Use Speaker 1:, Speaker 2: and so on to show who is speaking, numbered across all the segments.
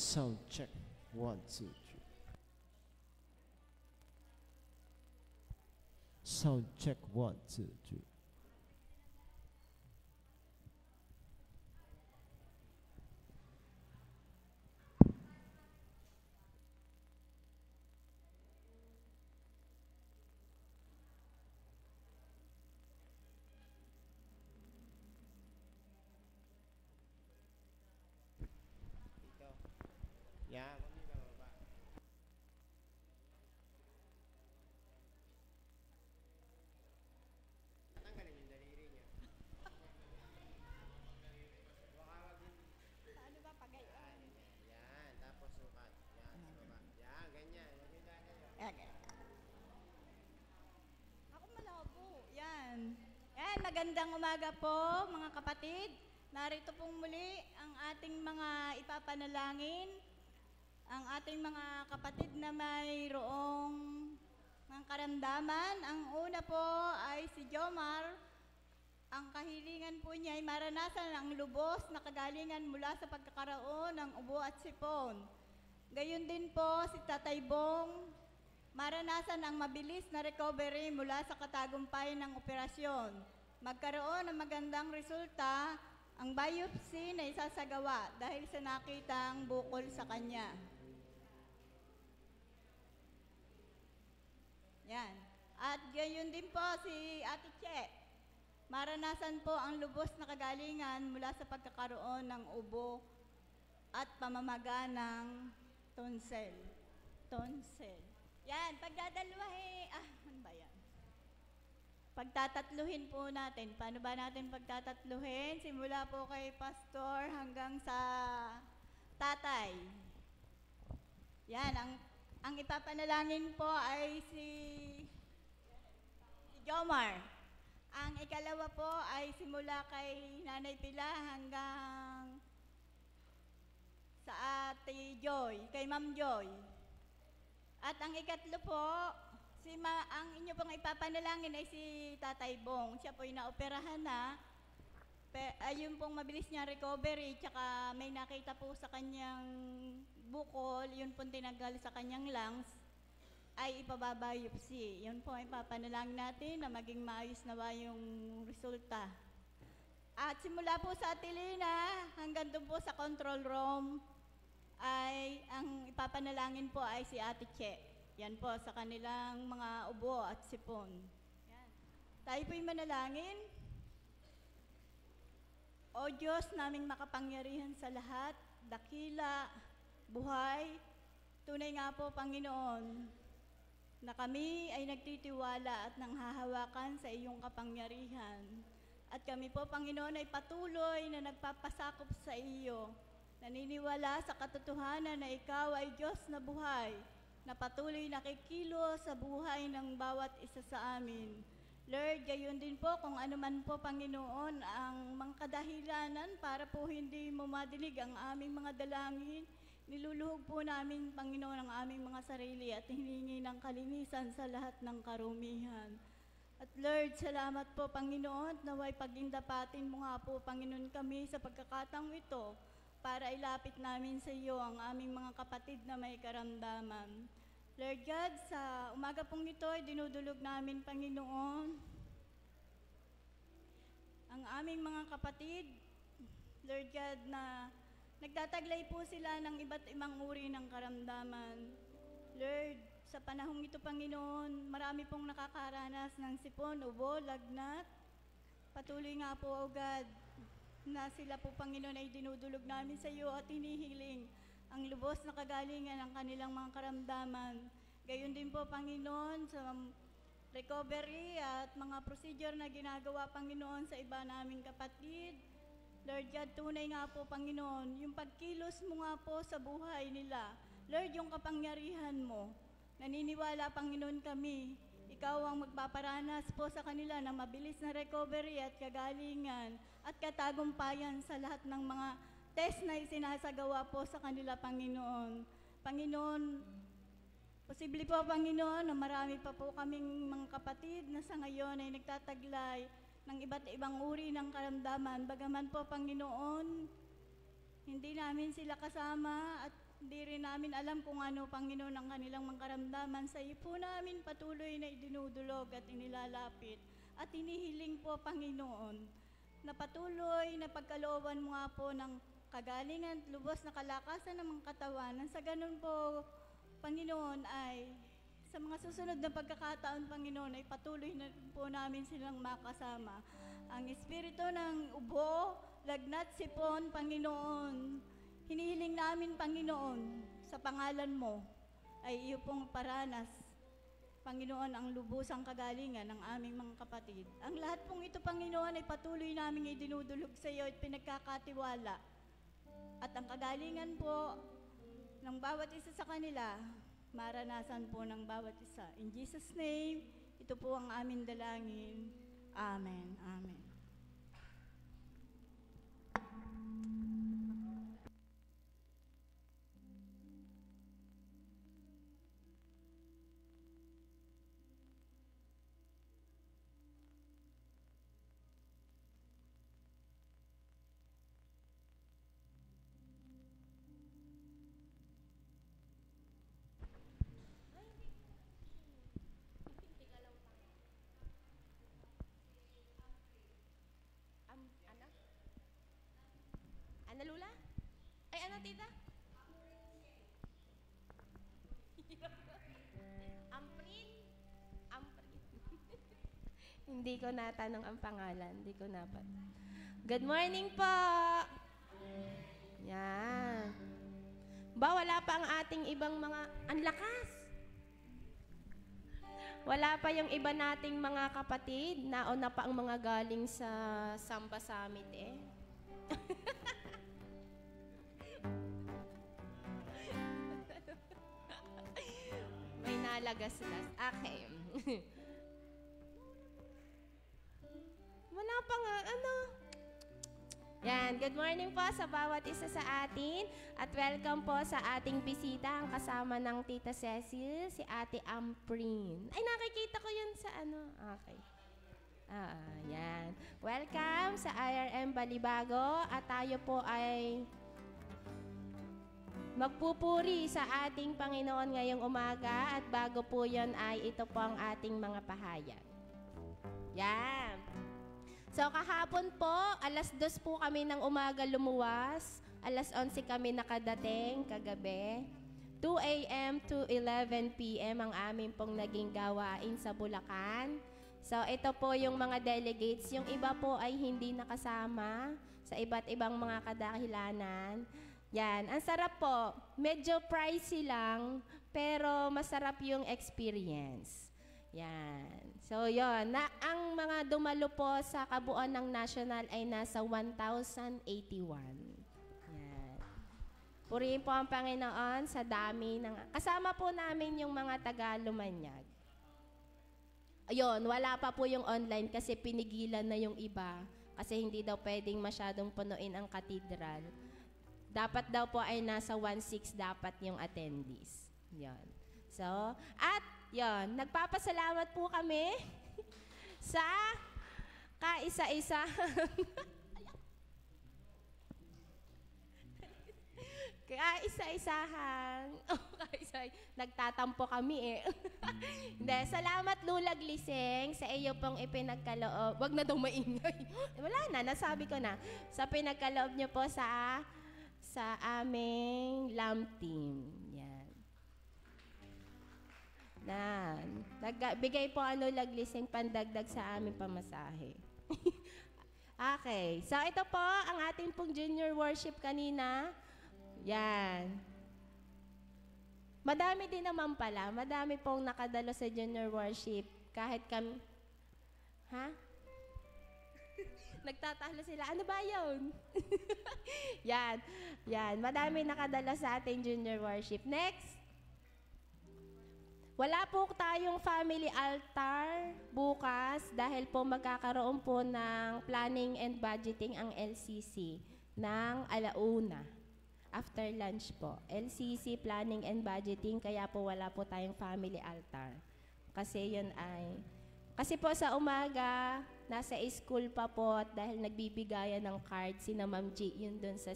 Speaker 1: Sound check. 1, 2, 3. Sound check. 1, 2, 3.
Speaker 2: Yan, kami bababa. Tanggalin yung daliri niya. Baka maging...
Speaker 3: Paano ba pagay?
Speaker 2: Yan, tapos sukat. Yan, sa baba. Yan, ganyan. Huwag yung ganyan.
Speaker 3: Okay. Ako malabo. Yan. Yan, magandang umaga po mga kapatid. Narito pong muli ang ating mga ipapanalangin. Ang ating mga kapatid na mayroong mga karamdaman. Ang una po ay si Jomar. Ang kahilingan po niya ay maranasan ang lubos na kagalingan mula sa pagkakaroon ng ubo at sipon. Gayon din po si Tatay Bong, maranasan ang mabilis na recovery mula sa katagumpayan ng operasyon. Magkaroon ng magandang resulta ang biopsy na isasagawa dahil sa nakitang bukol sa kanya. Yan. At gayon din po si Ate Che. Maranasan po ang lubos na kagalingan mula sa pagkakaroon ng ubo at pamamaga ng tonsil. Yan, pagdadalawahin, ano ba yan? Pagtatatluhin po natin. Paano ba natin pagtatatluhin? Simula po kay pastor hanggang sa tatay. Yan, ang ipapanalangin po ay si Jomar. Ang ikalawa po ay simula kay Nanay Pila hanggang sa Ate Joy, kay Ma'am Joy. At ang ikatlo po, ang inyo pong ipapanalangin ay si Tatay Bong. Siya po ay naoperahan na. Ayun pong mabilis niya recovery, tsaka may nakita po sa kanyang bukol, yun pong tinanggal sa kanyang lungs, ay ipababiopsy. Yun po ay ipapanalangin natin na maging maayos nawa yung resulta. At simula po sa Atilina hanggang doon po sa control room, ay ang ipapanalangin po ay si Ate Che. Yan po sa kanilang mga ubo at sipon. Yan. Tayo po'y manalangin. O Diyos naming makapangyarihan sa lahat, dakila, buhay, tunay nga po Panginoon, na kami ay nagtitiwala at nanghahawakan sa iyong kapangyarihan. At kami po Panginoon ay patuloy na nagpapasakop sa iyo, naniniwala sa katotohanan na ikaw ay Diyos na buhay, na patuloy nakikilos sa buhay ng bawat isa sa amin. Lord, gayon din po kung ano man po, Panginoon, ang mga kadahilanan para po hindi mo madinig ang aming mga dalangin. Niluluhog po namin, Panginoon, ang aming mga sarili at hiningi ng kalinisan sa lahat ng karumihan. At Lord, salamat po, Panginoon, naway pagindapatin mo nga po, Panginoon, kami sa pagkakataong ito para ilapit namin sa iyo ang aming mga kapatid na may karamdaman. Lord God, sa umaga pong ito ay dinudulog namin, Panginoon, ang aming mga kapatid, Lord God, na nagtataglay po sila ng iba't ibang uri ng karamdaman. Lord, sa panahong ito, Panginoon, marami pong nakakaranas ng sipon, ubo, lagnat. Patuloy nga po, O God, na sila po, Panginoon, ay dinudulog namin sa iyo at hinihiling ang lubos na kagalingan ng kanilang mga karamdaman. Gayon din po, Panginoon, sa recovery at mga procedure na ginagawa, Panginoon, sa iba naming kapatid. Lord God, tunay nga po, Panginoon, yung pagkilos mo nga po sa buhay nila. Lord, yung kapangyarihan mo. Naniniwala, Panginoon, kami. Ikaw ang magpaparanas po sa kanila ng mabilis na recovery at kagalingan at katagumpayan sa lahat ng mga test na isinasagawa po sa kanila, Panginoon. Panginoon, posible po, Panginoon, na marami pa po kaming mga kapatid na sa ngayon ay nagtataglay ng iba't ibang uri ng karamdaman. Bagaman po, Panginoon, hindi namin sila kasama at Hindi rin namin alam kung ano, Panginoon, ang kanilang mga karamdaman. Sa iyo po namin patuloy na idinudulog at inilalapit. At inihiling po, Panginoon, na patuloy na pagkalooban mo nga po ng kagalingan at lubos na kalakasan ng mga katawan. Nang sa ganun po, Panginoon, ay sa mga susunod na pagkakataon, Panginoon, ay patuloy na po namin silang makasama. Ang espiritu ng ubo, lagnat, sipon, Panginoon, hinihiling namin, Panginoon, sa pangalan mo, ay iyo pong paranas, Panginoon, ang lubusang kagalingan ng aming mga kapatid. Ang lahat pong ito, Panginoon, ay patuloy namin idinudulog sa iyo at pinagkakatiwala. At ang kagalingan po ng bawat isa sa kanila, maranasan po ng bawat isa. In Jesus' name, ito po ang aming dalangin. Amen. Amen.
Speaker 4: Ano? Ano, Lula? Ay, ano, tita? Amprin? Amprin. Hindi ko natanong ang pangalan. Hindi ko napat. Good morning po! Yan. Ba, wala pa ang ating ibang mga... Ang lakas! Wala pa yung iba nating mga kapatid. Nauna pa ang mga galing sa Samba Summit eh. May nalagas-las. Okay. Wala pa nga, ano? Yan, good morning po sa bawat isa sa atin at welcome po sa ating bisita ang kasama ng Tita Cecil, si Ate Amprin. Ay, nakikita ko yun sa ano. Okay. Yan. Welcome sa IRM Balibago at tayo po ay magpupuri sa ating Panginoon ngayong umaga at bago po yun ay ito po ang ating mga pahayag. Yan. So kahapon po, alas 2 po kami ng umaga lumuwas, alas 11 kami nakadating kagabi, 2 a.m. to 11 p.m. ang amin pong naging gawain sa Bulacan. So ito po yung mga delegates, yung iba po ay hindi nakasama sa iba't ibang mga kadahilanan. Yan, ang sarap po, medyo pricey lang, pero masarap yung experience. Yan. So, yon. Ang mga dumalo po sa kabuuan ng national ay nasa 1,081. Yan. Purihin po ang Panginoon sa dami ng... Kasama po namin yung mga taga-Lumanyag. Ayun, wala pa po yung online kasi pinigilan na yung iba. Kasi hindi daw pwedeng masyadong punuin ang katedral. Dapat daw po ay nasa 1,600 dapat yung attendees. Yan. So, at yon, nagpapasalamat po kami sa kaisa-isa. Kaisa-isahan. Nagtatampo kami eh. Hindi, salamat Lula Gliseng sa iyo pong ipinagkaloob. Wag na daw maingay. Wala na, nasabi ko na. Sa pinagkaloob niyo po sa aming LAM team. Yan. Nagbigay po Lagliseng pandagdag sa aming pamasahe. Okay. So, ito po ang ating pong junior worship kanina. Yan. Madami din naman pala. Madami pong nakadalo sa junior worship. Kahit kami... Ha? Nagtatalo sila. Ano ba yun? Yan. Yan. Madami nakadalo sa ating junior worship. Next. Wala po tayong family altar bukas dahil po magkakaroon po ng planning and budgeting ang LCC ng alauna. After lunch po. LCC, planning and budgeting, kaya po wala po tayong family altar. Kasi yun ay... Kasi po sa umaga, nasa school pa po at dahil nagbibigayan ng card si na Ma'am G, yun dun sa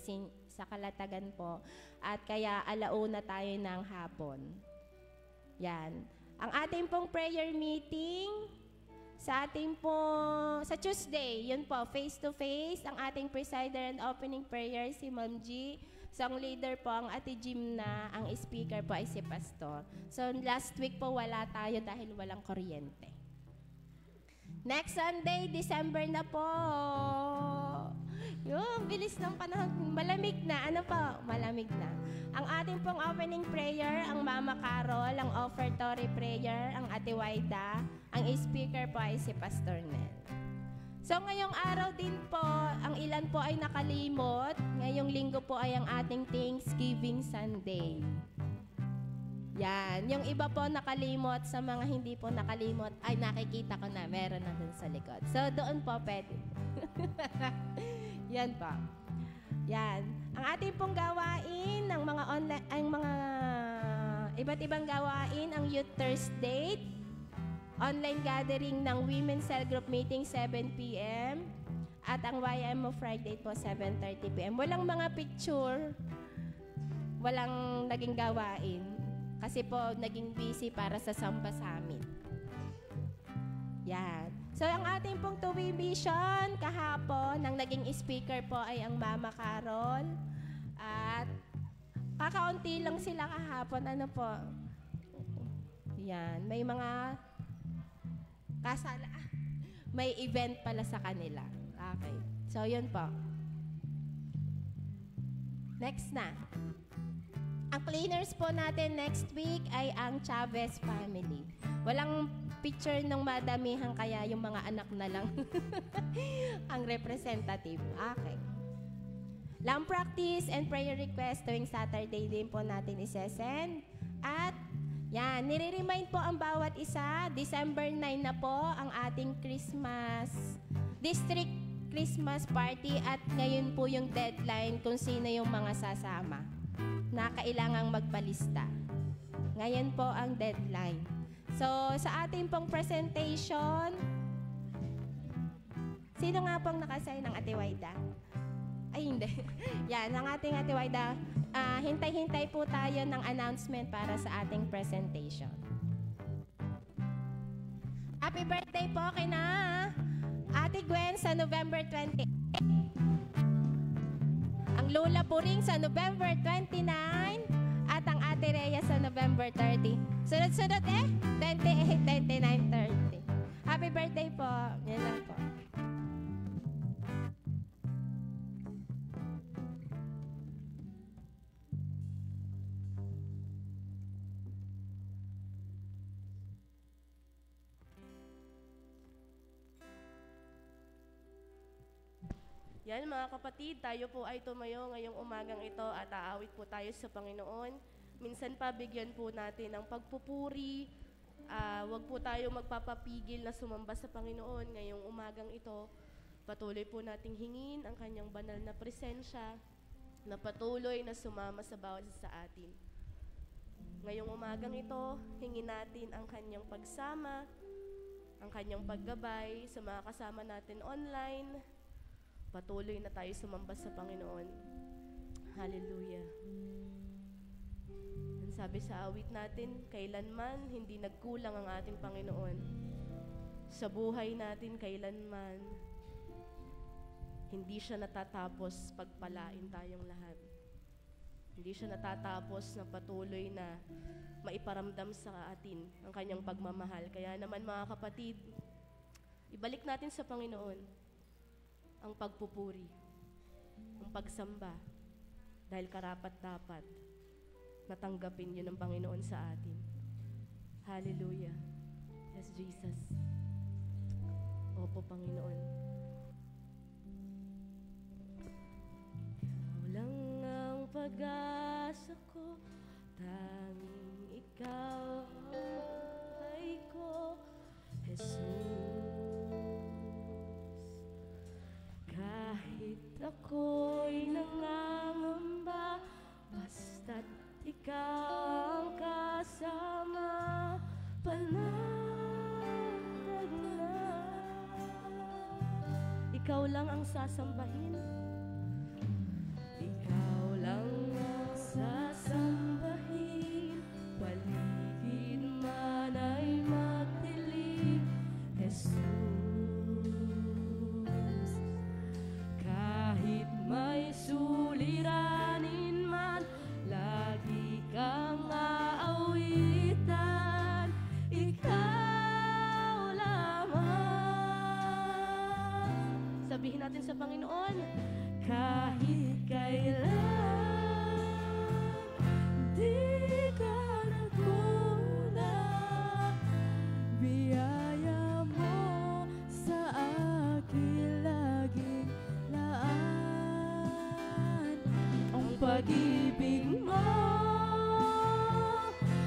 Speaker 4: sa Kalatagan po. At kaya alauna tayo ng hapon. Yan. Ang ating pong prayer meeting, sa Tuesday, yun po, face-to-face, ang ating presider and opening prayer, si Ma'am G. Song leader po ang Ate Jimna, ang speaker po ay si Pastor. So last week po wala tayo dahil walang kuryente. Next Sunday, December na po. Yung bilis ng panahon, malamig na. Ano po? Malamig na. Ang ating pong opening prayer, ang Mama Carol, ang offertory prayer, ang Ate Waida, ang speaker po ay si Pastor Nel. So ngayong araw din po, ang ilan po ay nakalimot. Ngayong linggo po ay ang ating Thanksgiving Sunday. Yan. Yung iba po nakalimot, sa mga hindi po nakalimot, ay nakikita ko na, meron na dun sa likod. So doon po pwede. Yan po. Yan. Ang ating pong gawain, ang mga online, ang mga iba't ibang gawain, ang Youth Thursday, online gathering ng Women's Cell Group Meeting 7 p.m. at ang YMO Friday po 7:30 p.m. Walang mga picture, walang naging gawain kasi po naging busy para sa Samba Summit. Yan. So ang ating pong Tuwi Vision kahapon, ang naging speaker po ay ang Mama Carol at kakaunti lang sila kahapon. Ano po? Yan. May mga may event pala sa kanila. Okay. So, yun po. Next na. Ang cleaners po natin next week ay ang Chavez family. Walang picture ng madamihan, kaya yung mga anak na lang ang representative. Okay. Lamb practice and prayer request tuwing Saturday din po natin isesend. At yan, nire-remind po ang bawat isa, December 9 na po ang ating District Christmas Party at ngayon po yung deadline kung sino yung mga sasama na kailangang magpalista. Ngayon po ang deadline. So, sa ating pong presentation, sino nga pong nakasign ng Ate Waida? Ay, hindi. Yan, ang ating Ate Waida. Hintay-hintay po tayo ng announcement para sa ating presentation. Happy birthday po kay na Ate Gwen sa November 28. Ang Lola Puring sa November 29 at ang Ate Rhea sa November 30. Sunod-sunod 28, 29, 30. Happy birthday po. Yan lang po.
Speaker 5: Yan mga kapatid, tayo po ay tumayo ngayong umagang ito at aawit po tayo sa Panginoon. Minsan pa bigyan po natin ng pagpupuri. Huwag po tayo magpapapigil na sumamba sa Panginoon ngayong umagang ito. Patuloy po nating hingin ang kanyang banal na presensya na patuloy na sumama sa bawat isa sa atin. Ngayong umagang ito, hingin natin ang kanyang pagsama, ang kanyang paggabay sa mga kasama natin online. Patuloy na tayo sumamba sa Panginoon. Hallelujah. Ang sabi sa awit natin, kailanman hindi nagkulang ang ating Panginoon. Sa buhay natin, kailanman hindi siya natatapos pagpalain tayong lahat. Hindi siya natatapos na patuloy na maiparamdam sa atin ang kanyang pagmamahal. Kaya naman mga kapatid, ibalik natin sa Panginoon ang pagpupuri, ang pagsamba, dahil karapat-dapat natanggapin yun ng Panginoon sa atin. Hallelujah. Yes, Jesus. Opo, Panginoon. Ikaw lang ang pag-asa ko, tanging ikaw ang buhay ko, Jesus. Kahit ako'y nangangamba, basta't ikaw ang kasama, panatag na. Ikaw lang ang sasambahin. Ikaw natin sa Panginoon. Kahit kailan, di ka nagkulang. Biyaya mo sa akin laging laan. Ang pag-ibig mo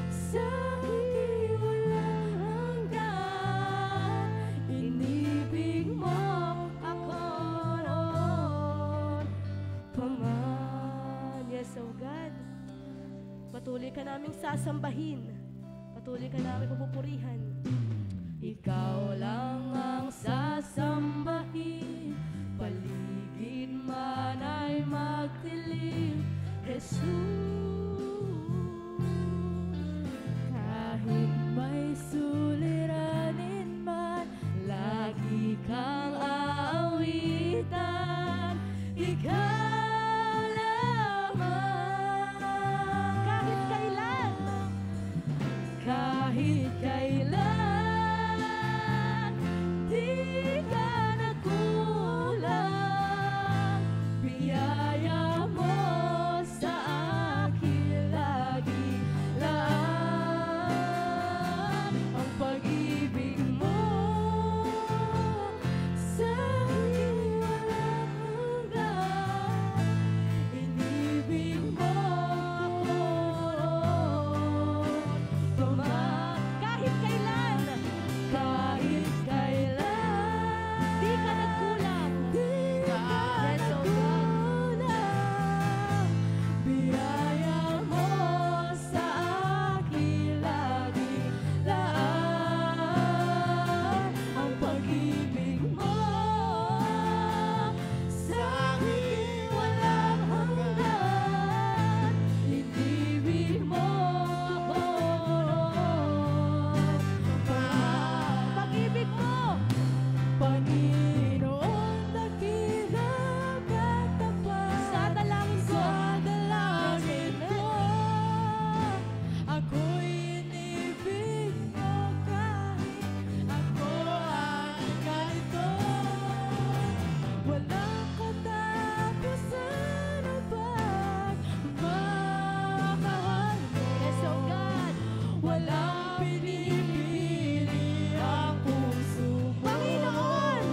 Speaker 5: sa akin walang hanggan. Inibig mo ako noon pa man. Yes, oh God. Patuloy ka naming sasambahin. Patuloy ka naming pupurihan. Ikaw lang ang sasambahin. Paligid man ay magdilim. Jesus, kahit may suliranin man, lagi kang aawitan. Ikaw lamang. Kahit kailan, kahit kailan, di ka nagkulang. Biyaya mo sa akin lagi laan. Ang pag-ibig mo sa akin walang hanggan. Inibig mo ako tuman. Kahit kailan, kahit kailan, di ka nagkulang. Yes, oh God. Biyaya mo sa akin lagi laan. Ang pag-ibig mo sa akin walang hanggan. Inibig mo ako noon pa. Pag-ibig mo, Panginoon, dakila katapat. Sa dalangin ko, ako'y inibig mo kahit ako ay ganito. Walang katapusan ang pagmamahal mo. Yes, oh God. Walang pinipili ang puso mo. Panginoon!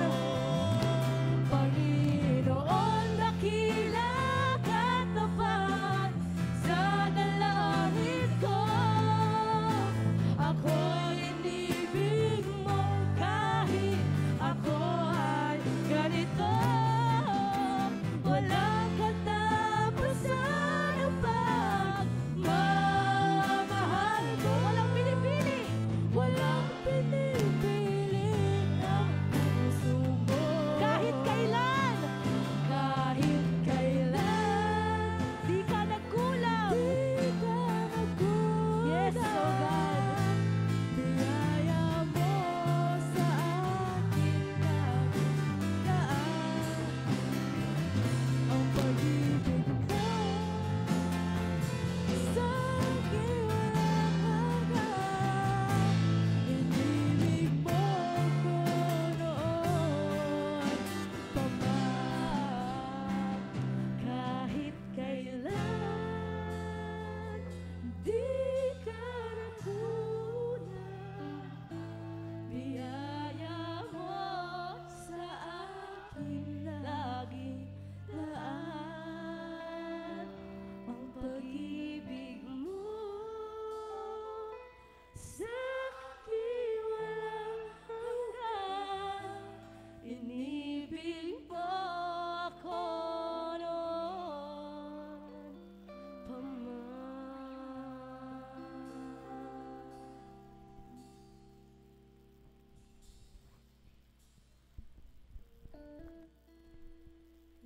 Speaker 5: Panginoon, dakila katapat sa dalangin ko. Ako'y inibig mo kahit ako ay ganito. Walang katapusan ang pagmamahal mo. Walang pinipili. Walang pinipili ang puso mo. Kahit kailan, kahit kailan, di ka nagkulang. Di ka nagkulang. Yes, oh God. Biyaya mo sa akin laging laan. Ang pag-ibig mo sa akin walang hanggan. Inibig mo ako noon pa man. Kahit kailan, di ka nagkulang. Biyaya mo sa akin lagi laan. Ang pag-ibig mo sa akin walang hanggan. Inibig mo ako noon pa man.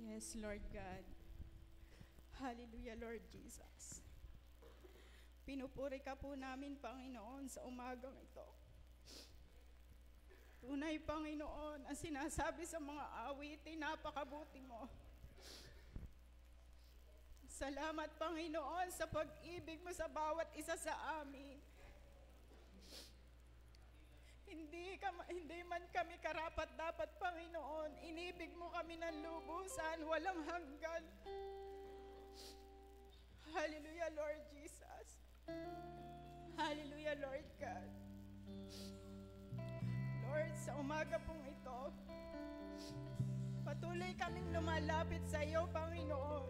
Speaker 6: Yes, Lord God. Hallelujah, Lord Jesus. Pinupuri ka po namin, Panginoon, sa umagang ito. Tunay, Panginoon, ang sinasabi sa mga awitin, napakabuti mo. Salamat, Panginoon, sa pag-ibig mo sa bawat isa sa amin. Hindi man kami karapat-dapat, Panginoon. Inibig mo kami ng lubusan, walang hanggan. Hallelujah, Lord Jesus. Hallelujah, Lord God. Lord, sa umaga pong ito, patuloy kaming lumalapit sa iyo, Panginoon.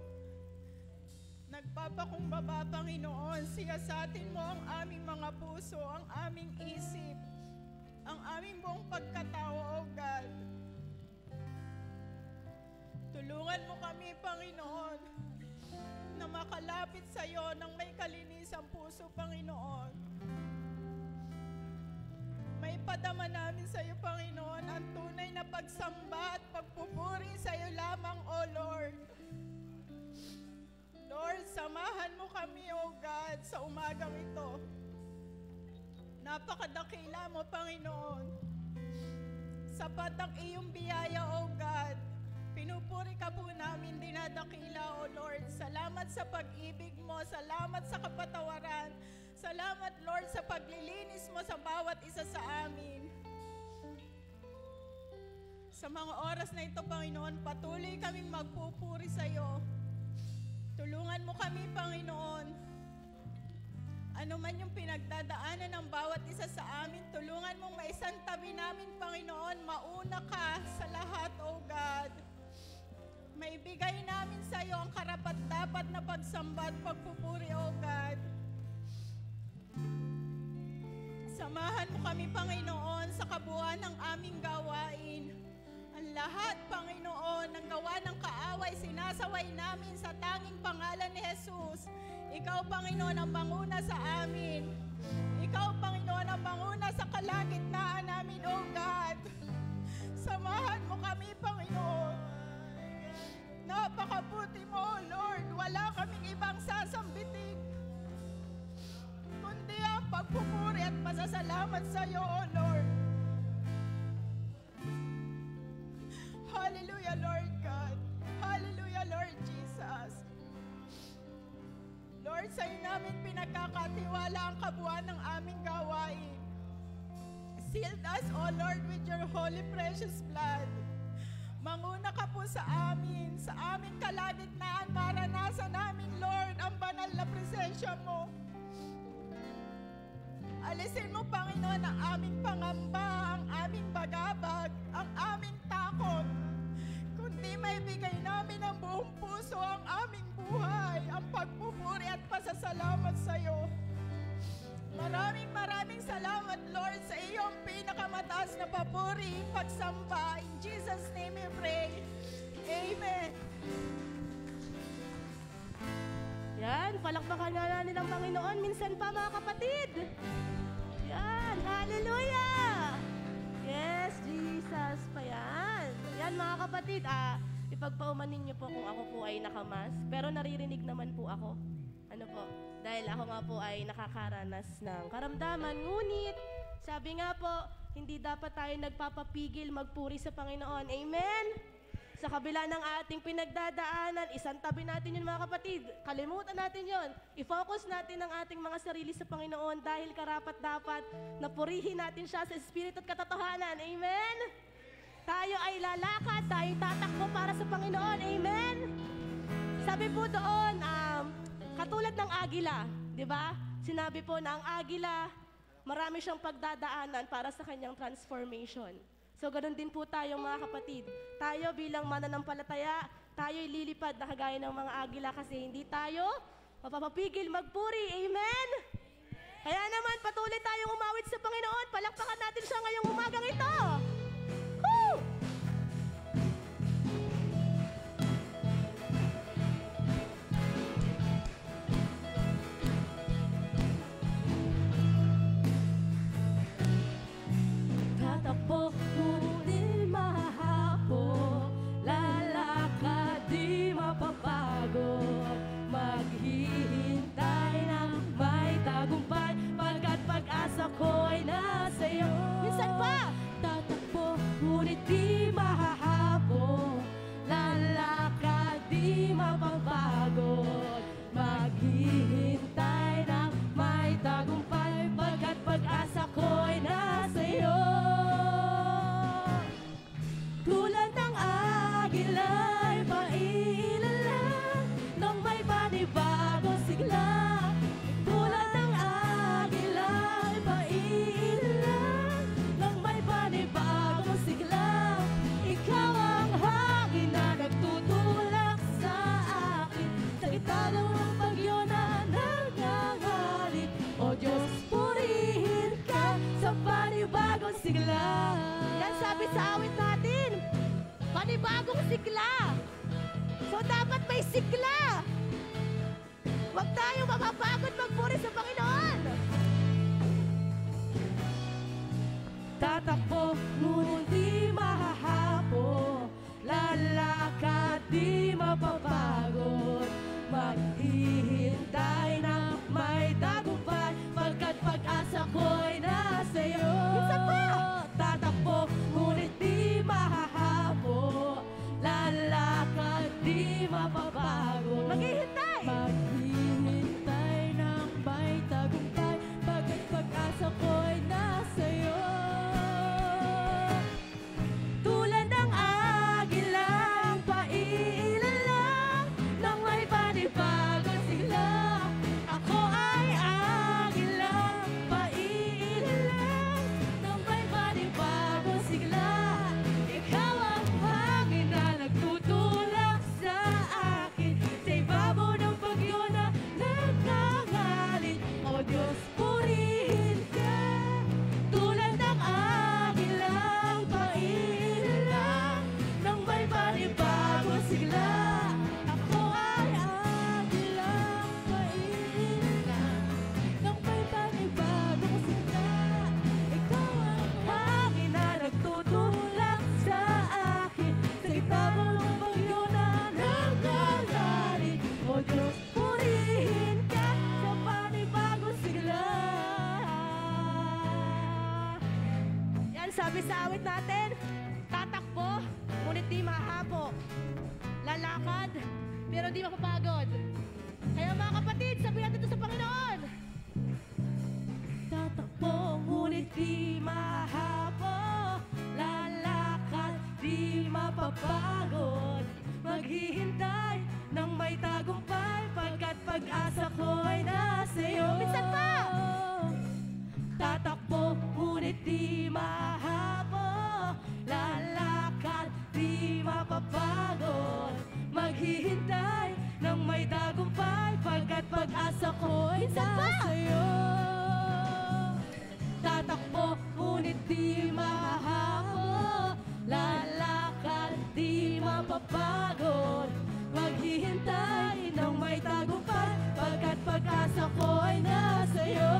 Speaker 6: Nagpapakumbaba, Panginoon, siyasatin mo ang aming mga puso, ang aming isip, ang aming buong pagkatao, O God. Tulungan mo kami, Panginoon, na makalapit sa iyo ng may kalinisang puso, Panginoon. May padama namin sa iyo, Panginoon, ang tunay na pagsamba at pagpupuri sa iyo lamang, O Lord. Lord, samahan mo kami, O God, sa umagang ito. Napakadakila mo, Panginoon. Sapat ang iyong biyaya, O God. Pinupuri ka po namin, dinadakila, O Lord. Salamat sa pag-ibig mo, salamat sa kapatawaran. Salamat, Lord, sa paglilinis mo sa bawat isa sa amin. Sa mga oras na ito, Panginoon, patuloy kaming magpupuri sa iyo. Tulungan mo kami, Panginoon. Ano man yung pinagdadaanan ng bawat isa sa amin, tulungan mong maisantabi namin, Panginoon. Mauna ka sa lahat, O God. Maibigay namin sa iyo ang karapat-dapat na pagsamba at pagpupuri, O God. Samahan mo kami, Panginoon, sa kabuuan ng aming gawain. Ang lahat, Panginoon, ng gawa ng kaaway, sinasaway namin sa tanging pangalan ni Jesus. Ikaw, Panginoon, ang manguna sa amin. Ikaw, Panginoon, ang manguna sa kalagitnaan namin, O God. Samahan mo kami, Panginoon. Napakabuti mo, O Lord. Wala kaming ibang sasambitin, kundi ang pagpupuri at pasasalamat sa iyo, O Lord. Hallelujah, Lord God. Hallelujah, Lord Jesus. Lord, sa iyo namin pinagkakatiwala ang kabuuan ng aming gawain. Sealed us, O Lord, with your holy precious blood. Manguna ka po sa amin, sa aming kalagitnaan, maranasan namin, Lord, ang banal na presensya mo. Alisin mo, Panginoon, ang aming pangamba, ang aming bagabag, ang aming takot. Kundi may bigay namin ang buong puso, ang aming buhay, ang pagpupuri at pasasalamat sa iyo. Maraming salamat, Lord, sa iyong pinakamataas na papuri, pagsamba. In Jesus' name we pray. Amen.
Speaker 5: Yan, palakpakan nga natin ang Panginoon. Minsan pa, mga kapatid. Yan, hallelujah! Yes, Jesus pa yan. Yan, mga kapatid, ipagpaumanin niyo po kung ako po ay nakamas. Pero naririnig naman po ako. Ano po? Dahil ako nga po ay nakakaranas ng karamdaman. Ngunit, sabi nga po, hindi dapat tayo nagpapapigil magpuri sa Panginoon. Amen? Sa kabila ng ating pinagdadaanan, isantabi natin yun, mga kapatid. Kalimutan natin yun. I-focus natin ang ating mga sarili sa Panginoon dahil karapat-dapat na purihin natin siya sa Espiritu at katotohanan. Amen? Tayo ay lalakad, tayo tatakbo para sa Panginoon. Amen? Sabi po doon, katulad ng agila, di ba? Sinabi po na ang agila, marami siyang pagdadaanan para sa kanyang transformation. So, ganun din po tayo, mga kapatid. Tayo bilang mananampalataya, tayo'y lilipad na kagaya ng mga agila kasi hindi tayo mapapapigil magpuri. Amen? Kaya naman, patuloy tayong umawit sa Panginoon. Palakpakan natin siya ngayong umagang ito. Woo!
Speaker 7: Tatakbo, ngunit di mahahapo. Lalakad, di mapapago. Maghihintay ng may tagumpay, pagkat pag-asa ko'y nasa iyo. Minsan pa! Tatakbo, ngunit di mahahapo. Lalakad, di mapapago. Maghihintay ng may tagumpay, pagkat pag-asa ko'y nasa iyo.
Speaker 4: panibagong sigla. So dapat may sigla. Huwag tayo mapapagod magpuri sa Panginoon.
Speaker 7: Tatakbo, ngunit di mahahapo. Lalakad, di mapapagod. Maghihintay na may tagumpay. Pagkat pag-asa ko'y nasa iyo.
Speaker 4: Minsan pa.
Speaker 7: Tatakbo, ngunit di mahahapo. Lalakad, di mapapagod.
Speaker 4: Maghihintay.
Speaker 7: Maghihintay ng may tagumpay. Pagkat pag-asa ko'y nasa iyo. Tulad ng agilang paiilan lang nang may panibagong sigla. Ako ay agilang paiilan lang nang may panibagong sigla. Ikaw ang hangin na nagtutulak sa akin sa ibabaw ng bagyo na nagkakalit. O Diyos, purihin ka. Tulad ng agilang paiilan lang nang may panibagong sigla. Ako ay agilang paiilan lang nang may panibagong sigla. Ikaw ang hangin na nagtutulak sa akin sa ibabaw ng bagyo na nagkakalit. O Diyos, purihin ka sa panibagong sigla.
Speaker 4: Yan, sabi sa awit natin, tatakbo, ngunit di mahapo. Lalakad, pero di mapapagod. Kaya mga kapatid, sabihin natin ito sa Panginoon.
Speaker 7: Tatakbo, ngunit di mahapo. Lalakad, di mapapagod. Maghihintay ng may tagumpay. Pagkat pag-asa ko'y nasa iyo.
Speaker 4: Minsan pa.
Speaker 7: Tatakbo, ngunit di mahapo. Lalakad, di mapapagod. Maghihintay ng may tagumpay. Pagkat pag-asa ko'y nasa iyo. Tatakbo, ngunit di mahahapo. Lalakad, di mapapagod. Maghihintay ng may tagumpay. Pagkat pag-asa ko'y nasa iyo.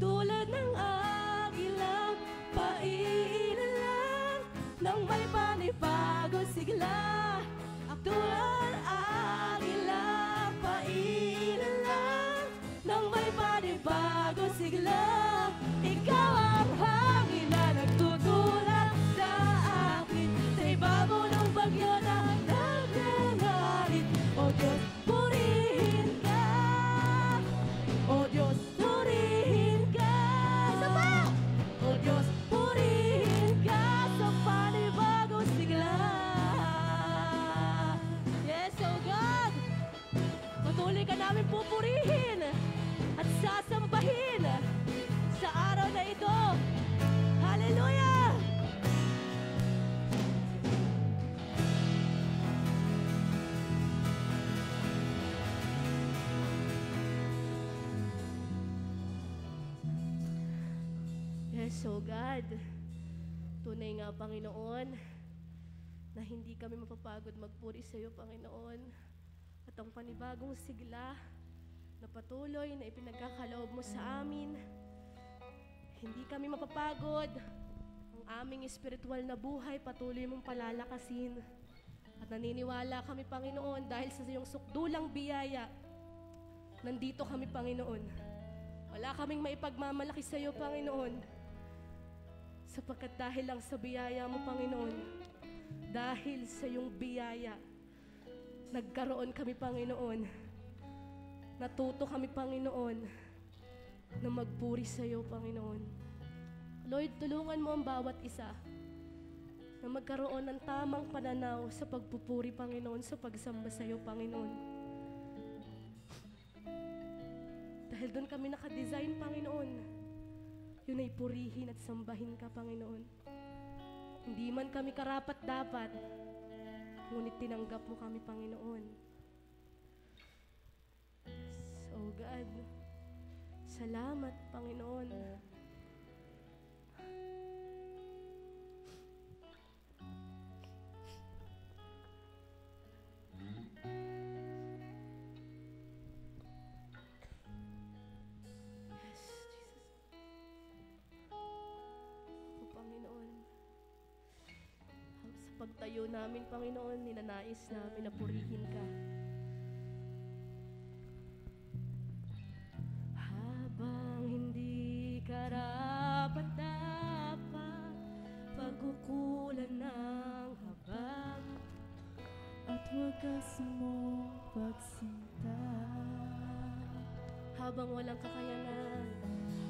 Speaker 7: Tulad ng agilang paiilan lang nang may panibagong sigla. Tulad agilang paiilan lang nang may panibagong sigla. Ikaw ang hangin na nagtutulak sa akin sa ibabaw ng bagyo na nagngangalit. O Diyos, purihin ka. O Diyos, purihin ka. O Diyos, purihin ka sa panibagong sigla. Yes, oh God, patuloy ka namin pupurihin at sasambahin sa araw na ito. Hallelujah! Yes, oh God, tunay nga, Panginoon, na hindi kami mapapagod magpuri sa iyo, Panginoon. At ang panibagong sigla na patuloy na ipinagkakaloob mo sa amin, hindi kami mapapagod. Ang aming espiritual na buhay patuloy mong palalakasin. At naniniwala kami, Panginoon, dahil sa iyong sukdulang biyaya, nandito kami, Panginoon. Wala kaming maipagmamalaki sa iyo, Panginoon. Sapagkat dahil lang sa biyaya mo, Panginoon, dahil sa iyong biyaya, nagkaroon kami, Panginoon. Natuto kami, Panginoon, na magpuri sa iyo, Panginoon. Lord, tulungan mo ang bawat isa na magkaroon ng tamang pananaw sa pagpupuri, Panginoon, sa pagsamba sa iyo, Panginoon. Dahil doon kami nakadesign, Panginoon, yun ay purihin at sambahin ka, Panginoon. Hindi man kami karapat-dapat, ngunit tinanggap mo kami, Panginoon. So God, salamat, Panginoon. pagtayo namin, Panginoon, ninanais namin na purihin ka. Habang hindi karapat-dapat, pagkukulan ng habag,
Speaker 8: at wagas mong pagsinta.
Speaker 7: habang walang kakayanan,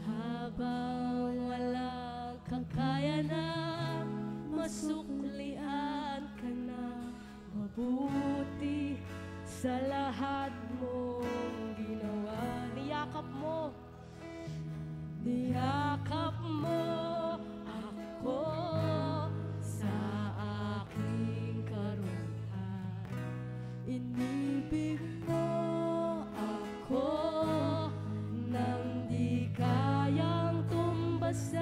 Speaker 7: habang walang kakayanan, masuklian ka na mabuti sa lahat mong ginawa. Niyakap mo ako sa aking karuhan. Inibig mo ako nang di kayang tumbasan.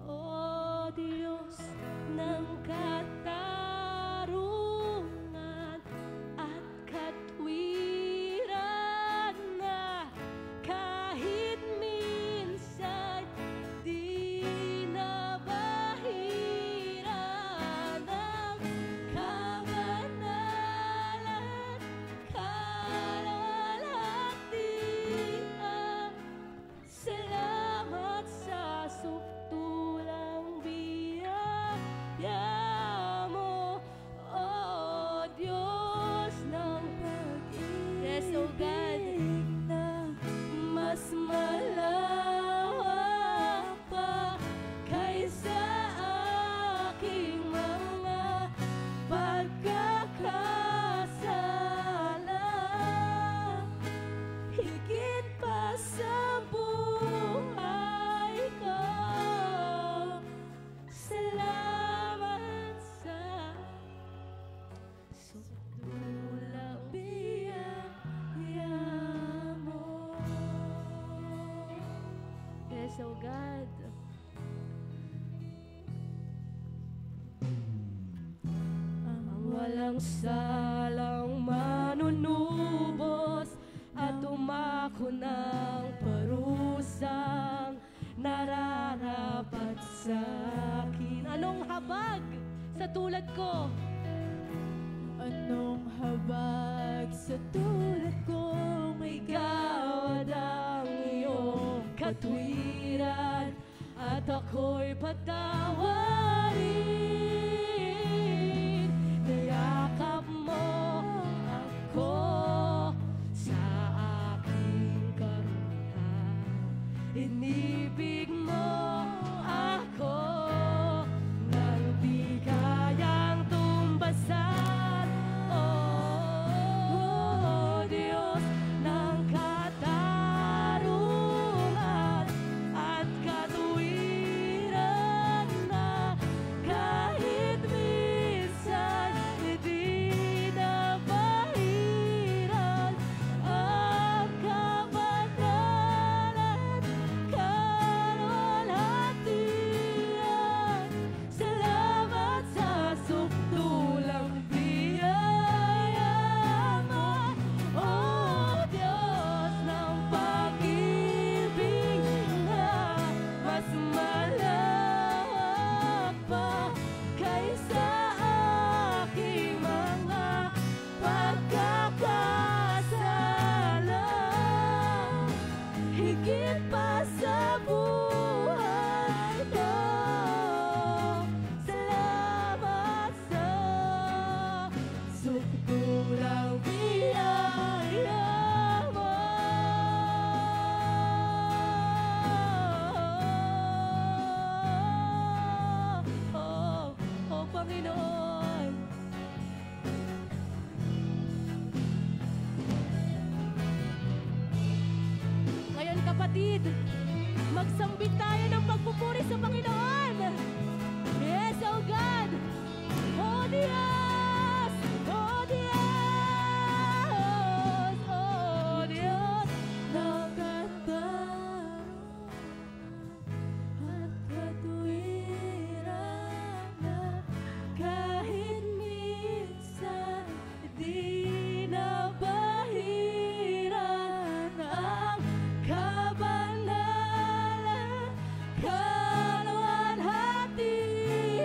Speaker 7: O Diyos ng katarungan at katwiran, na kahit minsan di nabahiran ng kabanalan, kalalatian. Salamat sa suptulang biyaya mo, O Diyos ng pag-ibig. Yes, O God, na mas malawak pa kaysa aking mga pagkakasala, higit pa sa buhay ko. Salamat sa suptulang biyaya mo. Yes, O God. Ang walang salang manunubos at umako ng parusang nararapat sa akin. Anong habag sa tulad ko?
Speaker 8: Anong habag sa tulad ko may
Speaker 7: Gawad ang iyong katwiran at ako'y patawarin. Niyakap mo ako sa aking karuhan. Inibig mo ako nang di kayang tumbasan. Oh Diyos ng katarungan at katwiran, na kahit minsan di nabahiran ang kabanalan, kalwalhatian. Salamat sa suptulang biyaya mo, O Diyos ng pag-ibig, na mas malawak pa kaysa aking mga pagkakasala, higit pa sa buhay ko. Salamat sa suptulang biyaya mo. Oh Panginoon. Ngayon, kapatid, magsambit tayo ng pagpupuri sa Panginoon. Yes, O God. O Diyos, O Diyos, O Diyos ng katarungan at katwiran, na kahit minsan di nabahiran ang kabanalan, kalwalhatian.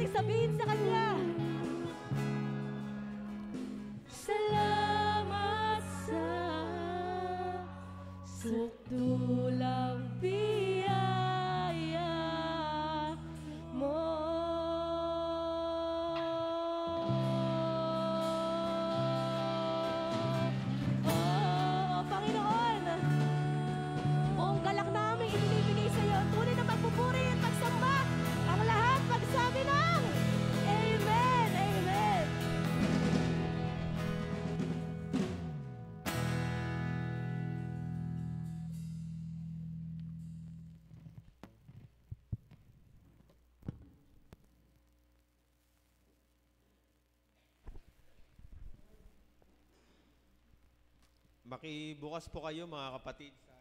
Speaker 8: nating sabihin sa Kanya. Salamat sa sukdulang biyaya mo. Oh, Panginoon, buong galak namin ibinibigay sa iyo ang tunay na pagpupuri at pagsamba. Ang lahat magsabi ng Amen, Amen.
Speaker 9: Makibukas po kayo mga kapatid sa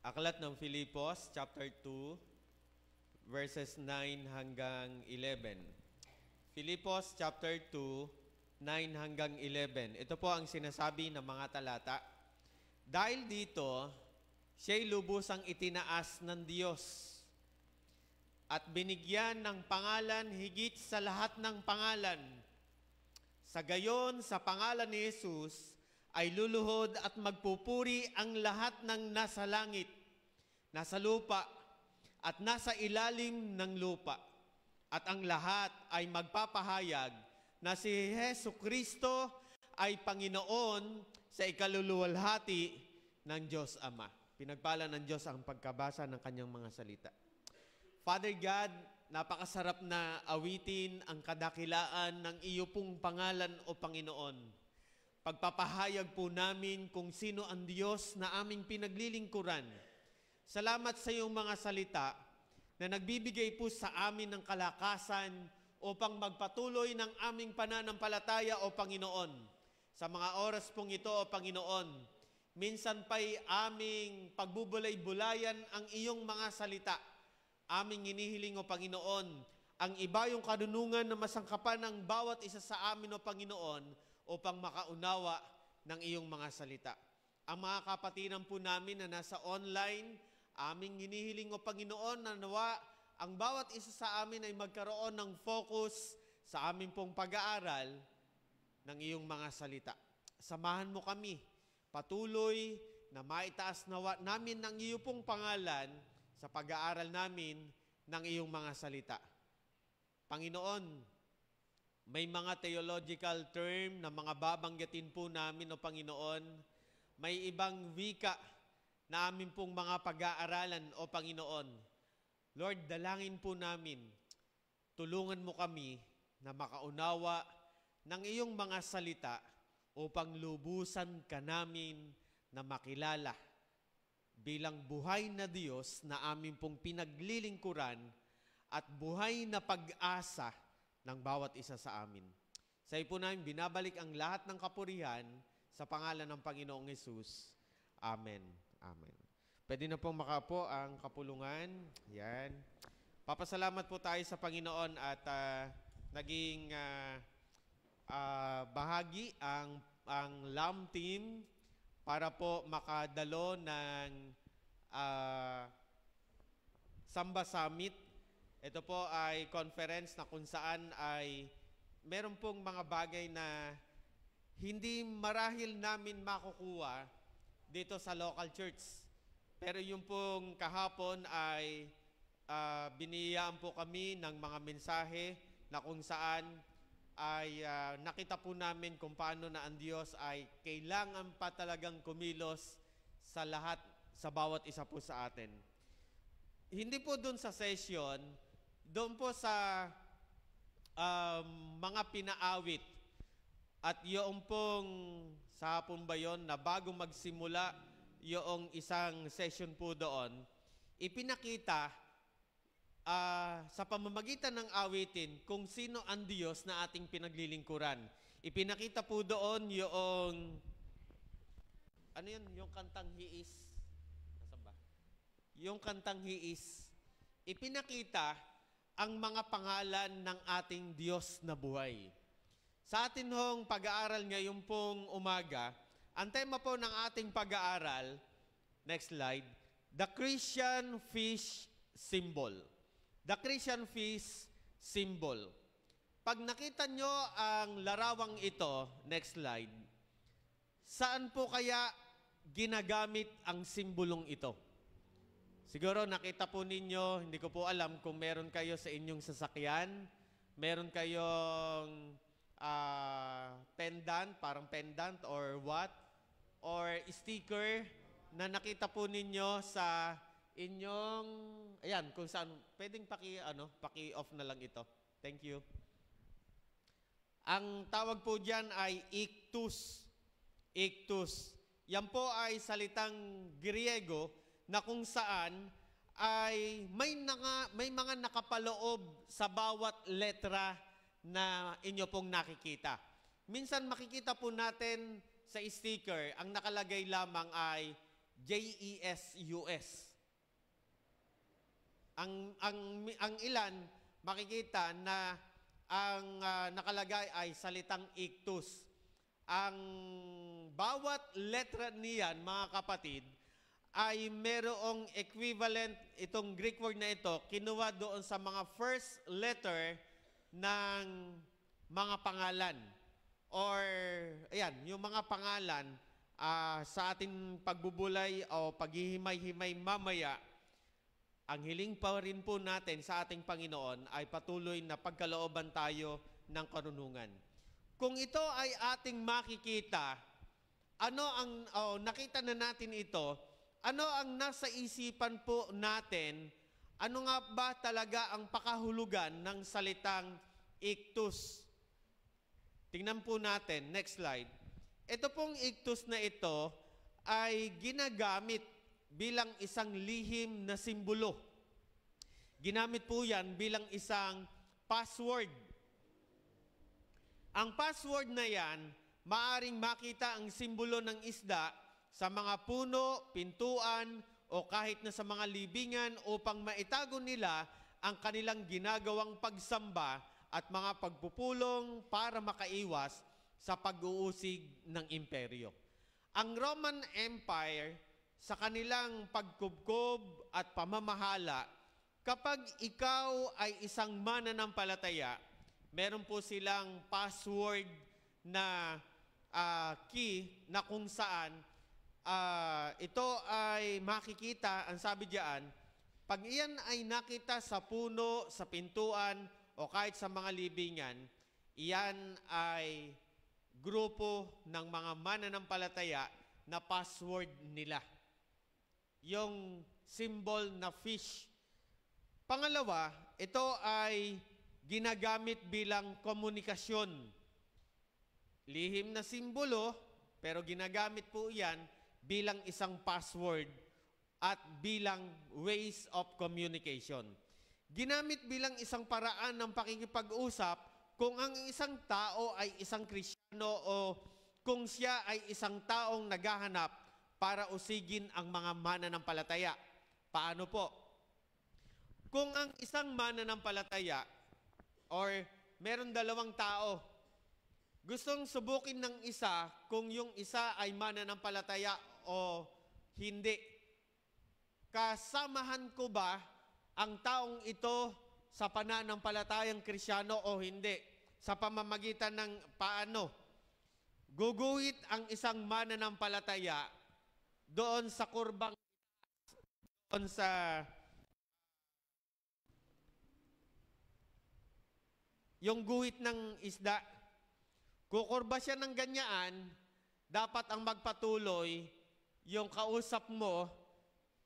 Speaker 9: Aklat ng Filipos, chapter 2, verses 9 hanggang 11. Filipos, chapter 2, 9 hanggang 11. Ito po ang sinasabi ng mga talata. Dahil dito, siya'y lubusang itinaas ng Diyos at binigyan ng pangalan higit sa lahat ng pangalan. Sa gayon, sa pangalan ni Jesus, ay luluhod at magpupuri ang lahat ng nasa langit, nasa lupa, at nasa ilalim ng lupa. At ang lahat ay magpapahayag na si Hesu Kristo ay Panginoon sa ikaluluwalhati ng Diyos Ama. Pinagpala ng Diyos ang pagkabasa ng kanyang mga salita. Father God, napakasarap na awitin ang kadakilaan ng iyo pong pangalan o Panginoon. Pagpapahayag po namin kung sino ang Diyos na aming pinaglilingkuran. Salamat sa iyong mga salita na nagbibigay po sa amin ng kalakasan upang magpatuloy ng aming pananampalataya o Panginoon. Sa mga oras pong ito o Panginoon, minsan pa'y aming pagbubulay-bulayan ang iyong mga salita. Aming hinihiling o Panginoon, ang iba yung kanunungan na masangkapan ng bawat isa sa amin o Panginoon, upang makaunawa ng iyong mga salita. Ang mga kapatiran po namin na nasa online, aming hinihiling o Panginoon na nawa ang bawat isa sa amin ay magkaroon ng focus sa aming pong pag-aaral ng iyong mga salita. Samahan mo kami, patuloy na maitaas nawa namin ng iyong pong pangalan sa pag-aaral namin ng iyong mga salita. Panginoon, may mga theological term na mga babanggitin po namin o Panginoon. May ibang wika na amin pong mga pag-aaralan o Panginoon. Lord, dalangin po namin. Tulungan mo kami na makaunawa ng iyong mga salita upang lubusan ka namin na makilala bilang buhay na Diyos na amin pong pinaglilingkuran at buhay na pag-asa ng bawat isa sa amin. Sa iyo po namin binabalik ang lahat ng kapurihan sa pangalan ng Panginoong Hesus. Amen. Amen. Pwede na pong makaupo ang kapulungan. Yan. Papasalamat po tayo sa Panginoon at naging bahagi ang LAM team para po makadalo ng Samba Summit. Ito po ay conference na kung saan ay meron pong mga bagay na hindi marahil namin makukuha dito sa local church. Pero yung pong kahapon ay biniyayaan po kami ng mga mensahe na kung saan ay nakita po namin kung paano na ang Diyos ay kailangan pa talagang kumilos sa lahat, sa bawat isa po sa atin. Hindi po dun sa session, doon po sa mga pinaawit at yung pong sa hapon ba yun na bago magsimula yung isang session po doon, ipinakita sa pamamagitan ng awitin kung sino ang Diyos na ating pinaglilingkuran. Ipinakita po doon yung ano yun? Yung kantang He Is. Nasaan ba? Yung kantang He Is. Ipinakita ang mga pangalan ng ating Diyos na buhay. Sa atin hong pag-aaral ngayong pong umaga, ang tema po ng ating pag-aaral, next slide, the Christian fish symbol. The Christian fish symbol. Pag nakita nyo ang larawang ito, next slide, saan po kaya ginagamit ang simbolong ito? Siguro nakita po ninyo, hindi ko po alam kung meron kayo sa inyong sasakyan, meron kayong pendant, parang pendant or what, or sticker na nakita po ninyo sa inyong, ayan, kung saan, pwedeng paki-off na lang ito. Thank you. Ang tawag po dyan ay iktus. Iktus. Yan po ay salitang Griego na kung saan ay may mga nakapaloob sa bawat letra na inyo pong nakikita. Minsan makikita po natin sa sticker, ang nakalagay lamang ay JESUS. Ang ilan makikita na ang nakalagay ay salitang iktus. Ang bawat letra niyan, mga kapatid, ay merong equivalent, itong Greek word na ito, kinuha doon sa mga first letter ng mga pangalan. Or, ayan, yung mga pangalan sa ating pagbubulay o paghihimay-himay mamaya, ang hiling pa rin po natin sa ating Panginoon ay patuloy na pagkalooban tayo ng karunungan. Kung ito ay ating makikita, nakita na natin ito, ano ang nasa isipan po natin, ano nga ba talaga ang pakahulugan ng salitang iktus? Tingnan po natin, next slide. Ito pong iktus na ito ay ginagamit bilang isang lihim na simbolo. Ginamit po yan bilang isang password. Ang password na yan, maaring makita ang simbolo ng isda sa mga puno, pintuan, o kahit na sa mga libingan upang maitago nila ang kanilang ginagawang pagsamba at mga pagpupulong para makaiwas sa pag-uusig ng imperyo. Ang Roman Empire, sa kanilang pagkubkob at pamamahala, kapag ikaw ay isang mananampalataya, meron po silang password na key na kung saan ito ay makikita, ang sabi diyan, pag iyan ay nakita sa puno, sa pintuan, o kahit sa mga libingan, iyan ay grupo ng mga mananampalataya na password nila. Yung symbol na fish. Pangalawa, ito ay ginagamit bilang komunikasyon. Lihim na simbolo, pero ginagamit po yan bilang isang password at bilang ways of communication. Ginamit bilang isang paraan ng pakikipag-usap kung ang isang tao ay isang Kristiyano o kung siya ay isang taong naghahanap para usigin ang mga mananampalataya. Paano po? Kung ang isang mananampalataya or meron dalawang tao, gustong subukin ng isa kung yung isa ay mananampalataya o hindi. Kasamahan ko ba ang taong ito sa pananampalatayang Kristiyano o hindi? Sa pamamagitan ng paano? Guguhit ang isang mananampalataya doon sa kurbang, doon sa yung guhit ng isda. Kukurba siya ng ganyaan, dapat ang magpatuloy, yung kausap mo,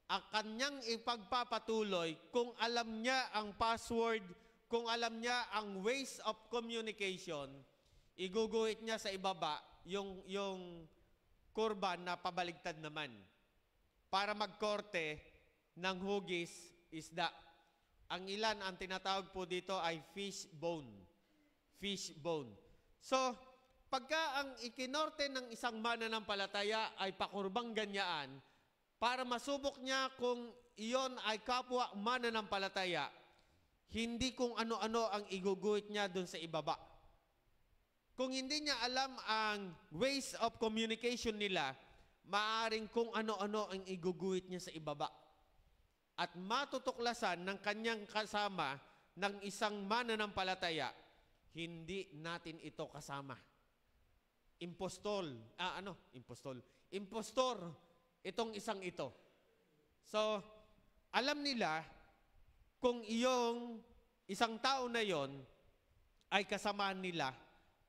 Speaker 9: ang kanyang ipagpapatuloy kung alam niya ang password, kung alam niya ang ways of communication, iguguhit niya sa ibaba yung kurban na pabaligtad naman para magkorte ng hugis isda. Ang ilan, ang tinatawag po dito ay fish bone. Fish bone. So, pagka ang ikinorte ng isang mananampalataya ay pakurbang ganyaan, para masubok niya kung iyon ay kapwa mananampalataya, hindi kung ano-ano ang iguguhit niya doon sa ibaba. Kung hindi niya alam ang ways of communication nila, maaring kung ano-ano ang iguguhit niya sa ibaba. At matutuklasan ng kanyang kasama ng isang mananampalataya, hindi natin ito kasama. Impostor itong isang ito. So, alam nila kung iyong isang tao na yon ay kasamaan nila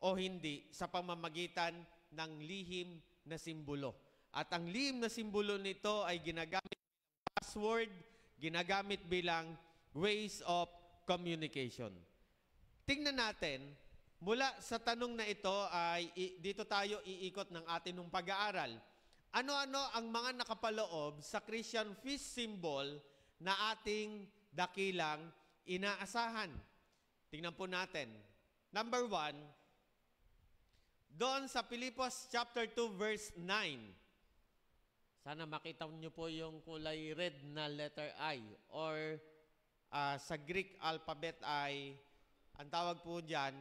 Speaker 9: o hindi sa pamamagitan ng lihim na simbolo. At ang lihim na simbolo nito ay ginagamit bilang password, ginagamit bilang ways of communication. Tingnan natin, mula sa tanong na ito ay dito tayo iikot ng atin ng pag-aaral. Ano-ano ang mga nakapaloob sa Christian feast symbol na ating dakilang inaasahan? Tingnan po natin. Number 1, doon sa Filipos chapter 2 verse 9. Sana makita niyo po yung kulay red na letter I or sa Greek alphabet ay ang tawag po diyan,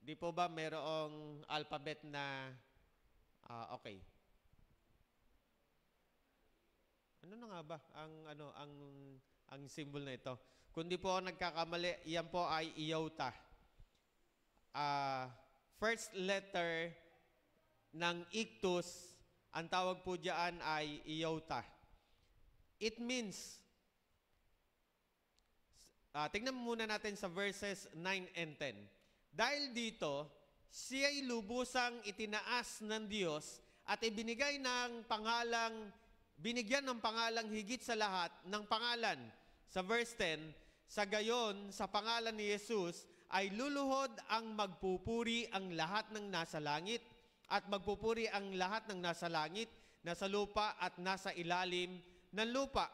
Speaker 9: di po ba mayroong alphabet na okay. Ano na nga ba ang symbol na ito? Kung di po ako nagkakamali, yan po ay iota. First letter ng ictus, ang tawag po diyan ay iota. It means, tingnan muna natin sa verses 9 and 10. Dahil dito, siya'y lubusang itinaas ng Diyos at binigyan ng pangalang higit sa lahat ng pangalan. Sa verse 10, sa gayon, sa pangalan ni Jesus, ay luluhod ang magpupuri ang lahat ng nasa langit at magpupuri ang lahat ng nasa langit, nasa lupa at nasa ilalim ng lupa.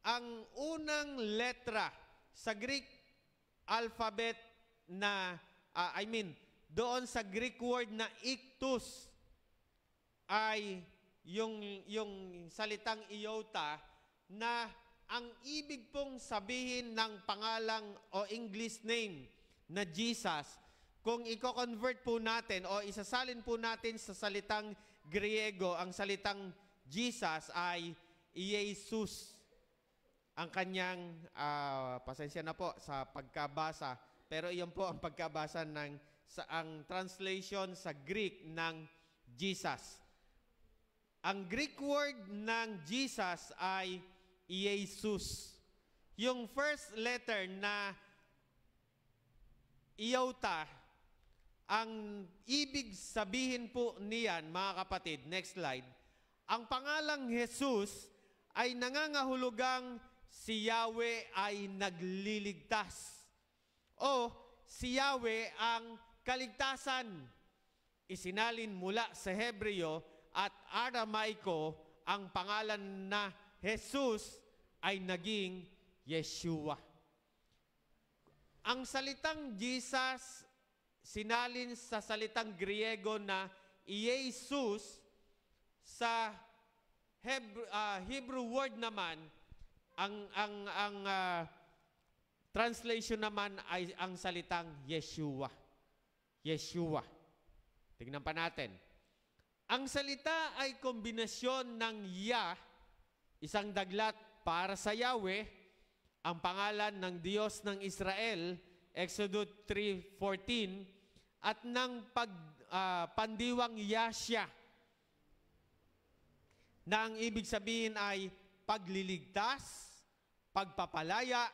Speaker 9: Ang unang letra sa Greek alphabet na, doon sa Greek word na ictus ay yung salitang iota na ang ibig pong sabihin ng pangalang o English name na Jesus, kung i-convert po natin o isasalin po natin sa salitang Griego, ang salitang Jesus ay Jesus. Ang kanyang, pasensya na po sa pagkabasa, pero iyon po ang pagkabasa ang translation sa Greek ng Jesus. Ang Greek word ng Jesus ay Jesus. Yung first letter na iota, ang ibig sabihin po niyan, mga kapatid, next slide, ang pangalang Jesus ay nangangahulugang si Yahweh ay nagliligtas. O si Yahweh ang kaligtasan. Isinalin mula sa Hebreo at Aramaiko, ang pangalan na Jesus ay naging Yeshua. Ang salitang Jesus, sinalin sa salitang Griego na Jesus, sa Hebrew word naman, ang translation naman ay ang salitang Yeshua. Yeshua. Tingnan pa natin. Ang salita ay kombinasyon ng Yah, isang daglat para sa Yahweh, ang pangalan ng Diyos ng Israel, Exodus 3:14, at ng pandiwang Yahshua, na ang ibig sabihin ay pagliligtas, pagpapalaya,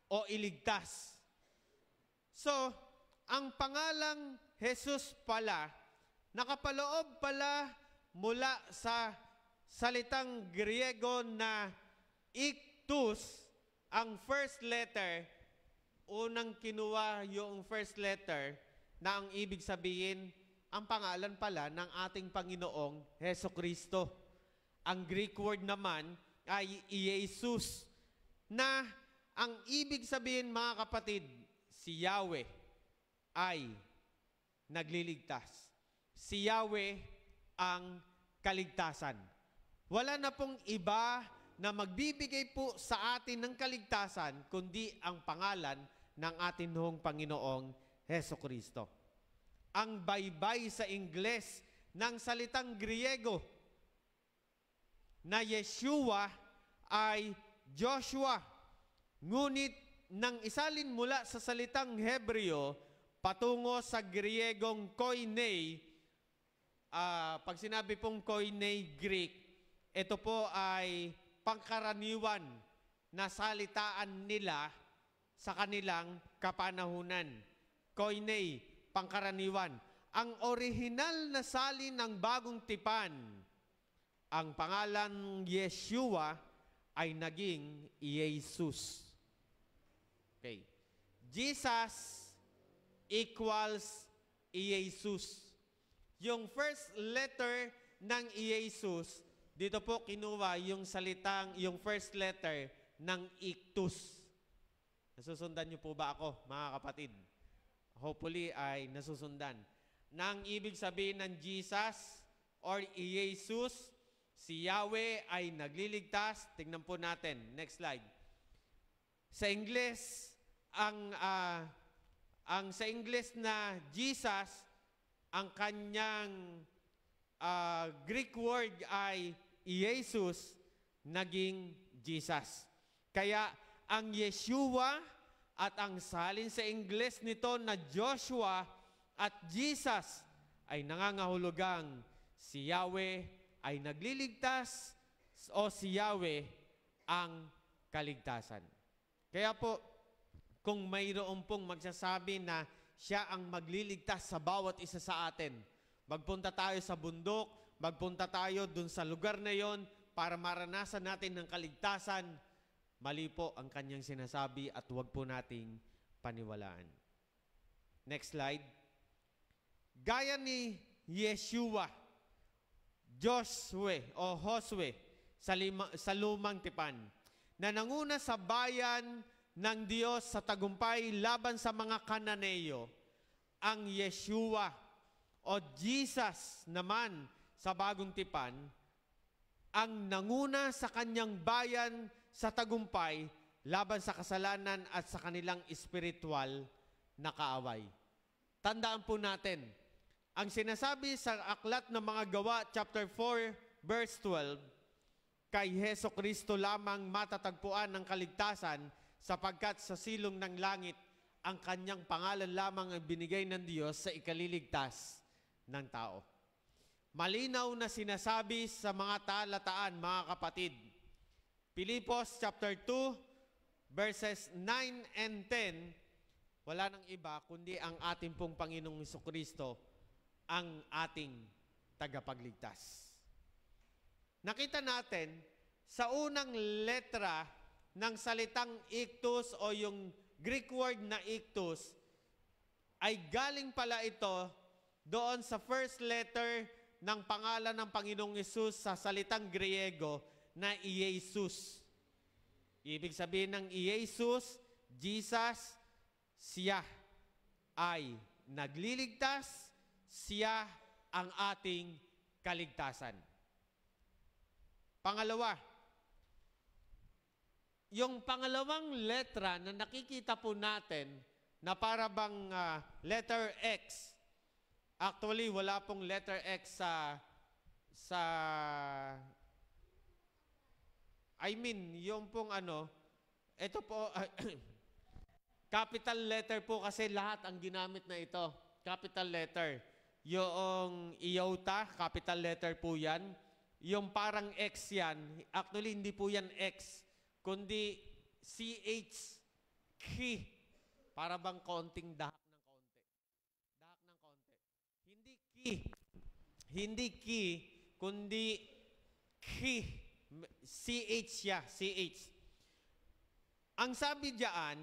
Speaker 9: o iligtas. So, ang pangalang Jesus pala, nakapaloob pala mula sa salitang Griego na ictus, ang first letter, unang kinuha yung first letter na ang ibig sabihin, ang pangalan pala ng ating Panginoong Hesukristo. Ang Greek word naman ay Jesus, na ang ibig sabihin, mga kapatid, si Yahweh ay nagliligtas. Si Yahweh ang kaligtasan. Wala na pong iba na magbibigay po sa atin ng kaligtasan, kundi ang pangalan ng ating noong Panginoong Hesukristo. Ang baybay sa Ingles ng salitang Griego na Yeshua ay Joshua. Ngunit nang isalin mula sa salitang Hebreo patungo sa Griegong koine. Pag sinabi pong koine Greek, ito po ay pangkaraniwan na salitaan nila sa kanilang kapanahunan. Koine, pangkaraniwan. Ang orihinal na salin ng bagong tipan, ang pangalan Yeshua ay naging Jesus. Okay. Jesus equals Jesus. Yung first letter ng Jesus, dito po kinuha yung first letter ng ictus. Nasusundan niyo po ba ako, mga kapatid? Hopefully ay nasusundan. Nang ibig sabihin ng Jesus or Jesus, si Yahweh ay nagliligtas. Tingnan po natin. Next slide. Sa Ingles, sa Ingles na Jesus, ang kanyang Greek word ay Jesus, naging Jesus. Kaya ang Yeshua at ang salin sa Ingles nito na Joshua at Jesus ay nangangahulugang si Yahweh ay nagliligtas o si Yahweh ang kaligtasan. Kaya po, kung mayroon pong magsasabi na siya ang magliligtas sa bawat isa sa atin, magpunta tayo sa bundok, magpunta tayo dun sa lugar na yon para maranasan natin ng kaligtasan, mali po ang kanyang sinasabi at huwag po nating paniwalaan. Next slide. Gaya ni Yeshua, Josue sa lumang tipan, na nanguna sa bayan ng Diyos sa tagumpay laban sa mga Kananeo, ang Yeshua o Jesus naman sa bagong tipan, ang nanguna sa kanyang bayan sa tagumpay laban sa kasalanan at sa kanilang espiritual na kaaway. Tandaan po natin, ang sinasabi sa Aklat ng Mga Gawa, chapter 4, verse 12, kay Heso Kristo lamang matatagpuan ng kaligtasan sapagkat sa silong ng langit, ang kanyang pangalan lamang ang binigay ng Diyos sa ikaliligtas ng tao. Malinaw na sinasabi sa mga talataan, mga kapatid. Pilipos chapter 2, verses 9 and 10, wala nang iba kundi ang ating pong Panginoong Jesucristo, ang ating tagapagligtas. Nakita natin sa unang letra ng salitang ictus o yung Greek word na ictus, ay galing pala ito doon sa first letter ng pangalan ng Panginoong Hesus sa salitang Griego na Jesus. Ibig sabihin ng Jesus, Jesus, siya ay nagliligtas, siya ang ating kaligtasan. Pangalawa, yung pangalawang letra na nakikita po natin na para bang letter X, actually wala pong letter X yung pong ito po, capital letter po kasi lahat ang ginamit na ito. Capital letter. Yung iota, capital letter po yan. Yung parang X yan, actually hindi po yan X, kundi CH, K. Para bang konting dahak ng konti. Dahak ng konti. Hindi ki. Hindi ki, kundi ki. CH siya, CH. Ang sabi diyan,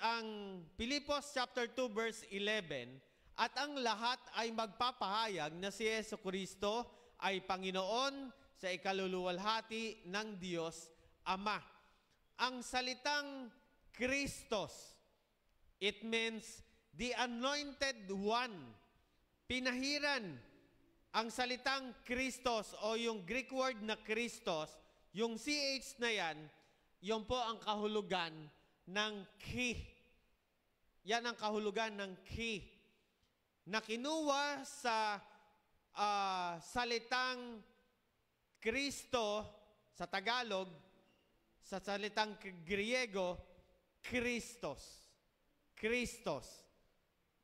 Speaker 9: ang Pilipos chapter 2 verse 11, at ang lahat ay magpapahayag na si Jesucristo ay Panginoon sa ikaluluwalhati ng Diyos Ama. Ang salitang Christos, it means the anointed one. Pinahiran. Ang salitang Christos o yung Greek word na Christos, yung CH na yan, yun po ang kahulugan ng ki. Yan ang kahulugan ng ki. Na kinuha sa salitang Kristo sa Tagalog, sa salitang Griego, Christos. Christos.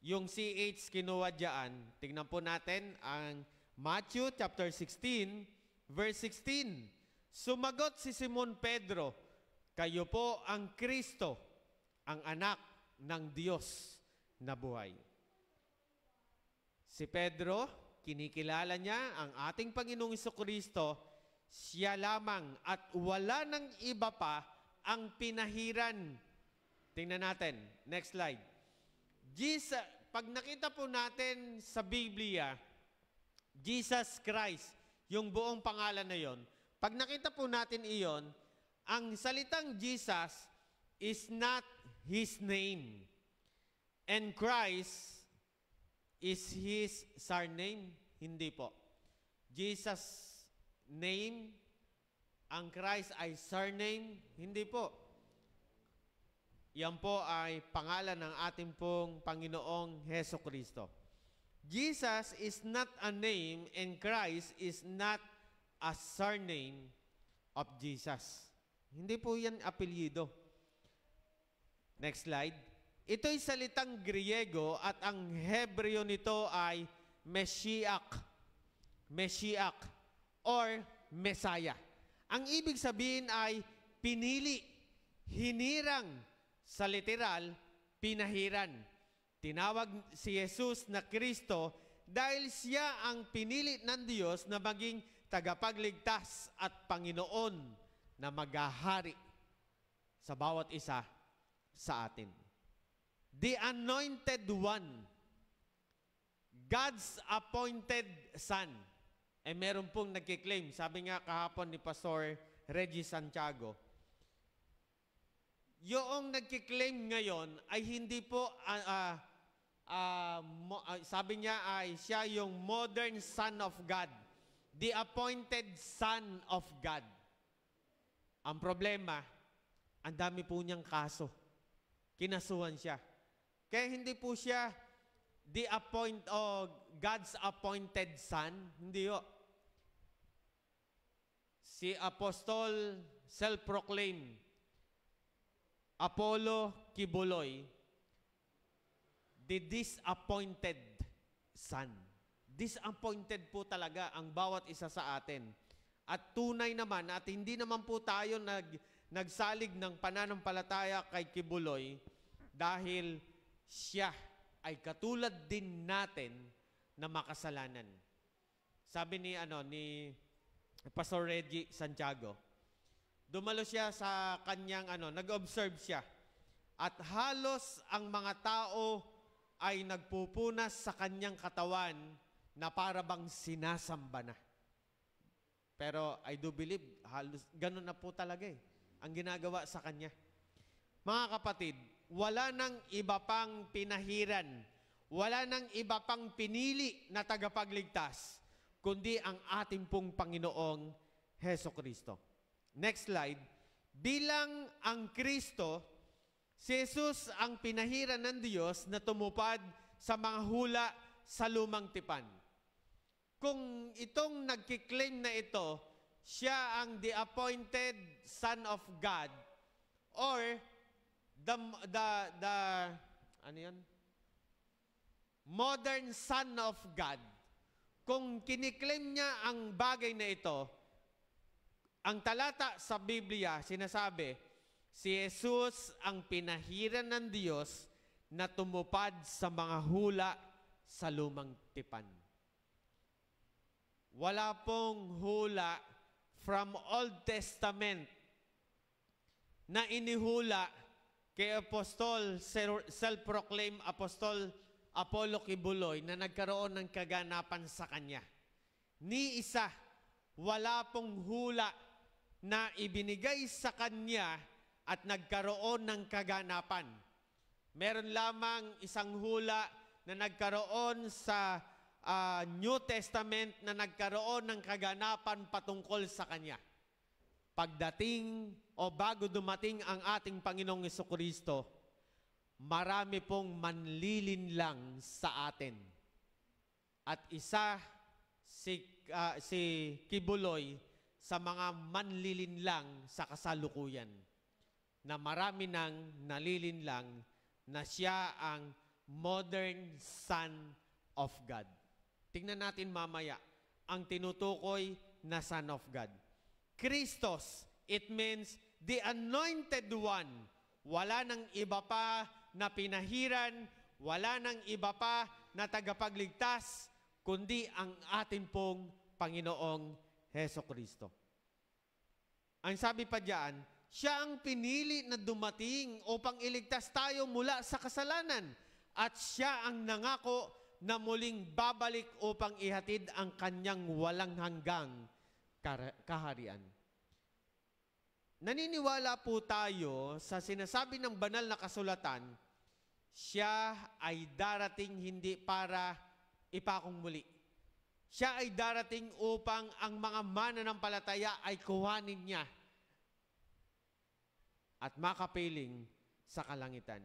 Speaker 9: Yung CH kinuha dyan. Tingnan po natin ang Matthew chapter 16, verse 16. Sumagot si Simon Pedro, kayo po ang Kristo, ang anak ng Diyos na buhay. Si Pedro, kinikilala niya ang ating Panginoong Jesucristo, siya lamang at wala nang iba pa ang pinahiran. Tingnan natin. Next slide. Jesus, pag nakita po natin sa Biblia, Jesus Christ, yung buong pangalan na yon, pag nakita po natin iyon, ang salitang Jesus is not His name. And Christ is His surname? Hindi po. Jesus' name, ang Christ ay surname? Hindi po. Yan po ay pangalan ng ating pong Panginoong Heso Kristo. Jesus is not a name and Christ is not a surname of Jesus. Hindi po yan apelyido. Next slide. Ito'y salitang Griego at ang Hebreo nito ay Meshiach. Meshiach or Messiah. Ang ibig sabihin ay pinili, hinirang, sa literal, pinahiran. Tinawag si Jesus na Kristo dahil siya ang pinili ng Diyos na maging tagapagligtas at Panginoon na maghahari sa bawat isa sa atin. The Anointed One, God's appointed Son. Meron pong nagkiklaim, sabi nga kahapon ni Pastor Reggie Santiago, yung nagkiklaim ngayon ay hindi po, sabi niya ay siya yung modern Son of God, the appointed Son of God. Ang problema, ang dami po niyang kaso. Kinasuhan siya. Kaya hindi po siya God's appointed Son. Hindi ho. Si Apostol self-proclaimed Apollo Kibuloy, the disappointed son. Disappointed po talaga ang bawat isa sa atin. At tunay naman, at hindi naman po tayo nagsalig ng pananampalataya kay Kibuloy dahil siya ay katulad din natin na makasalanan. Sabi ni Pastor Reggie Santiago, dumalo siya sa kanyang nag-observe siya. At halos ang mga tao ay nagpupunas sa kanyang katawan na para bang sinasamba na. Pero I do believe, halos ganun na po talaga ang ginagawa sa kanya. Mga kapatid, wala nang iba pang pinahiran, wala nang iba pang pinili na tagapagligtas, kundi ang ating pong Panginoong Heso Kristo. Next slide. Bilang ang Kristo, si Jesus ang pinahiran ng Diyos na tumupad sa mga hula sa lumang tipan. Kung itong nagkiklaim na ito, siya ang the appointed Son of God or modern Son of God, kung kiniklaim niya ang bagay na ito, ang talata sa Biblia, sinasabi, si Jesus ang pinahiran ng Diyos na tumupad sa mga hula sa lumang tipan. Wala pong hula from Old Testament na inihula kay Apostol, self-proclaimed Apostol Apollo Kibuloy na nagkaroon ng kaganapan sa kanya. Ni isa, wala pong hula na ibinigay sa kanya at nagkaroon ng kaganapan. Meron lamang isang hula na nagkaroon sa New Testament na nagkaroon ng kaganapan patungkol sa kanya. Pagdating o bago dumating ang ating Panginoong Jesucristo, marami pong manlilinlang sa atin. At isa si Kibuloy sa mga manlilinlang sa kasalukuyan. na marami nang nalilinlang na siya ang modern Son of God. Tingnan natin mamaya ang tinutukoy na Son of God. Christos, it means the anointed one. Wala nang iba pa na pinahiran, wala nang iba pa na tagapagligtas, kundi ang atin pong Panginoong Heso Kristo. Ang sabi pa diyan, siya ang pinili na dumating upang iligtas tayo mula sa kasalanan. At siya ang nangako na muling babalik upang ihatid ang kanyang walang hanggang kaharian. Naniniwala po tayo sa sinasabi ng banal na kasulatan, siya ay darating hindi para ipakong muli. Siya ay darating upang ang mga mananampalataya ay kuhanin niya at makapiling sa kalangitan.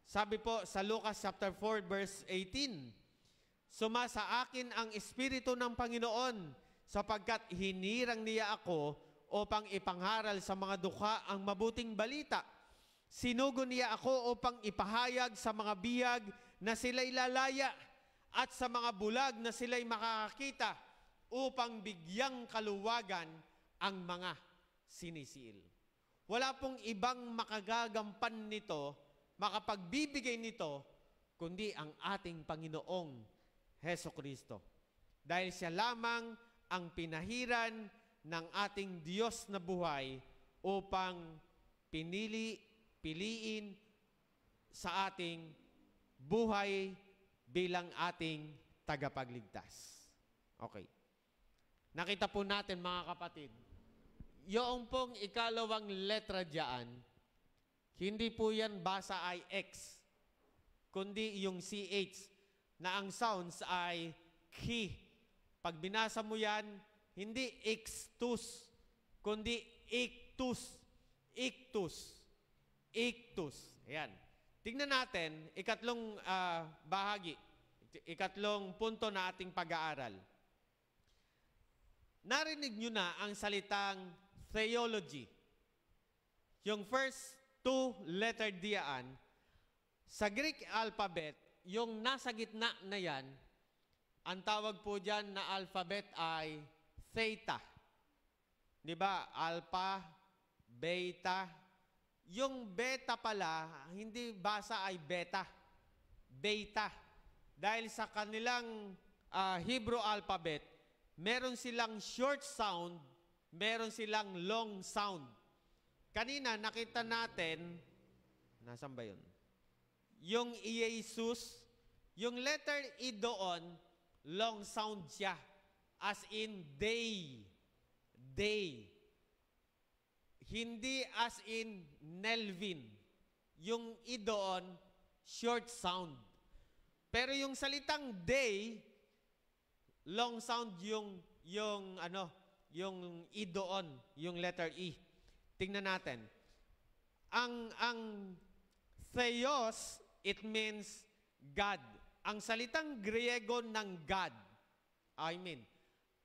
Speaker 9: Sabi po sa Lucas chapter 4 verse 18, sumasa akin ang Espiritu ng Panginoon sapagkat hinirang niya ako upang ipangharal sa mga dukha ang mabuting balita. Sinugo niya ako upang ipahayag sa mga biyag na sila'y lalaya at sa mga bulag na sila'y makakakita upang bigyang kaluwagan ang mga sinisiil. Wala pong ibang makagagampan nito, makapagbibigay nito, kundi ang ating Panginoong Heso Kristo. Dahil siya lamang ang pinahiran ng ating Diyos na buhay upang piliin sa ating buhay bilang ating tagapagligtas. Okay. Nakita po natin mga kapatid, yung pong ikalawang letra diyan, hindi po yan basa ay X, kundi yung CH na ang sounds ay ki. Pag binasa mo yan, hindi ictus, kundi ictus, ictus, ictus. Ayan. Tingnan natin, ikatlong bahagi, ikatlong punto na ating pag-aaral. Narinig nyo na ang salitang theology. Yung first two letter diyan, sa Greek alphabet, yung nasa gitna na yan, ang tawag po dyan na alphabet ay theta. Di ba? Alpha, beta. Yung beta pala, hindi basa ay beta. Beta. Dahil sa kanilang Hebrew alphabet, meron silang short sound, meron silang long sound. Kanina, nakita natin, nasan ba yun? Yung Jesus, yung letter E doon, long sound siya. As in day. Day. Hindi as in Nelvin. Yung I doon, short sound. Pero yung salitang day, long sound yung I doon, yung letter E. Tingnan natin. Ang theos, it means God. Ang salitang Griego ng God,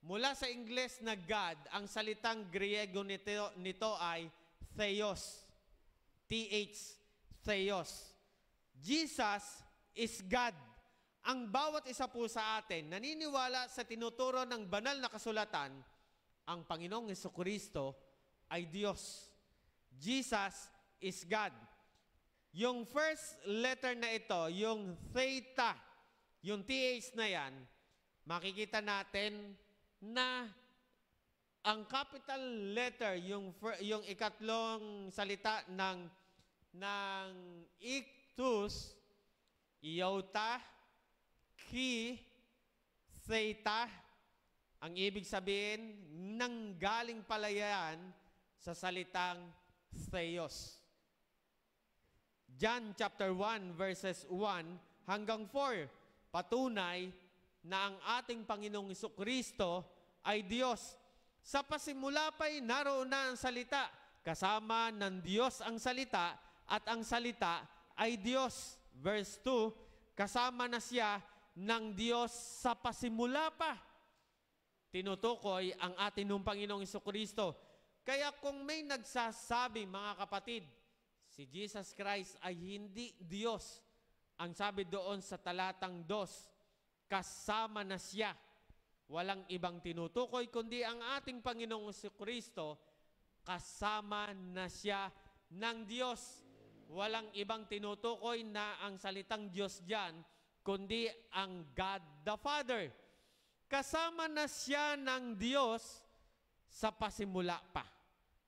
Speaker 9: mula sa Ingles na God, ang salitang Griego nito ay theos. T-H, theos. Jesus is God. Ang bawat isa po sa atin, naniniwala sa tinuturo ng banal na kasulatan, ang Panginoong Jesucristo ay Diyos. Jesus is God. Yung first letter na ito, yung theta, yung TH na yan, makikita natin na ang capital letter, yung ikatlong salita ng ictus, iota, ki, theta, ang ibig sabihin, nanggaling pala yan sa salitang theos. John chapter 1 verses 1 hanggang 4, patunay na ang ating Panginoong Jesucristo ay Diyos. Sa pasimula pa'y naroon na ang salita, kasama ng Diyos ang salita, at ang salita ay Diyos. Verse 2, kasama na siya ng Diyos sa pasimula pa. Tinutukoy ang ating Panginoong Jesucristo. Kaya kung may nagsasabi, mga kapatid, si Jesus Christ ay hindi Diyos, ang sabi doon sa talatang 2, kasama na siya. Walang ibang tinutukoy, kundi ang ating Panginoong Kristo, kasama na siya ng Diyos. Walang ibang tinutukoy na ang salitang Diyos diyan, kundi ang God the Father. Kasama na siya ng Diyos sa pasimula pa.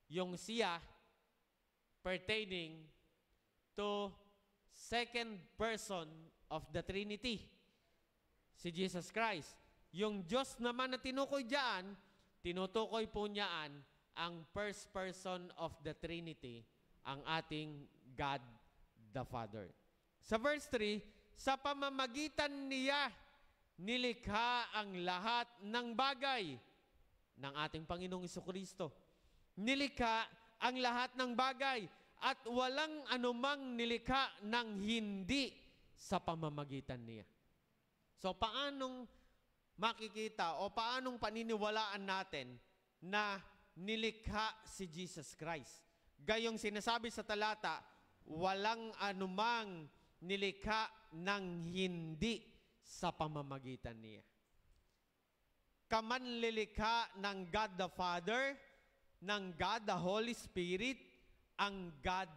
Speaker 9: Yung siya pertaining to second person of the Trinity, si Jesus Christ. Yung Diyos naman na tinukoy diyan, tinutukoy po niyaan ang first person of the Trinity, ang ating God the Father. Sa verse 3, sa pamamagitan niya, nilikha ang lahat ng bagay ng ating Panginoong Jesucristo. Nilikha ang lahat ng bagay at walang anumang nilikha ng hindi sa pamamagitan niya. So paanong makikita o paanong paniniwalaan natin na nilikha si Jesus Christ? Gayong sinasabi sa talata, walang anumang nilikha ng hindi sa pamamagitan niya. Kamanlilikha ng God the Father, ng God the Holy Spirit, ang God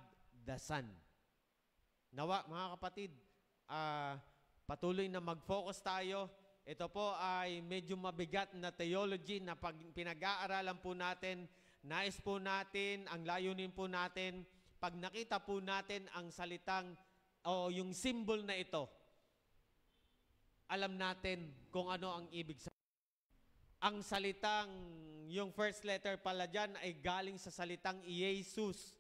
Speaker 9: the Son. Nawa, mga kapatid, patuloy na mag-focus tayo. Ito po ay medyo mabigat na theology na pinag-aaralan po natin. Nais po natin, ang layunin po natin, pag nakita po natin ang salitang o yung symbol na ito, alam natin kung ano ang ibig sabihin. Ang salitang, yung first letter pala dyan ay galing sa salitang Jesus.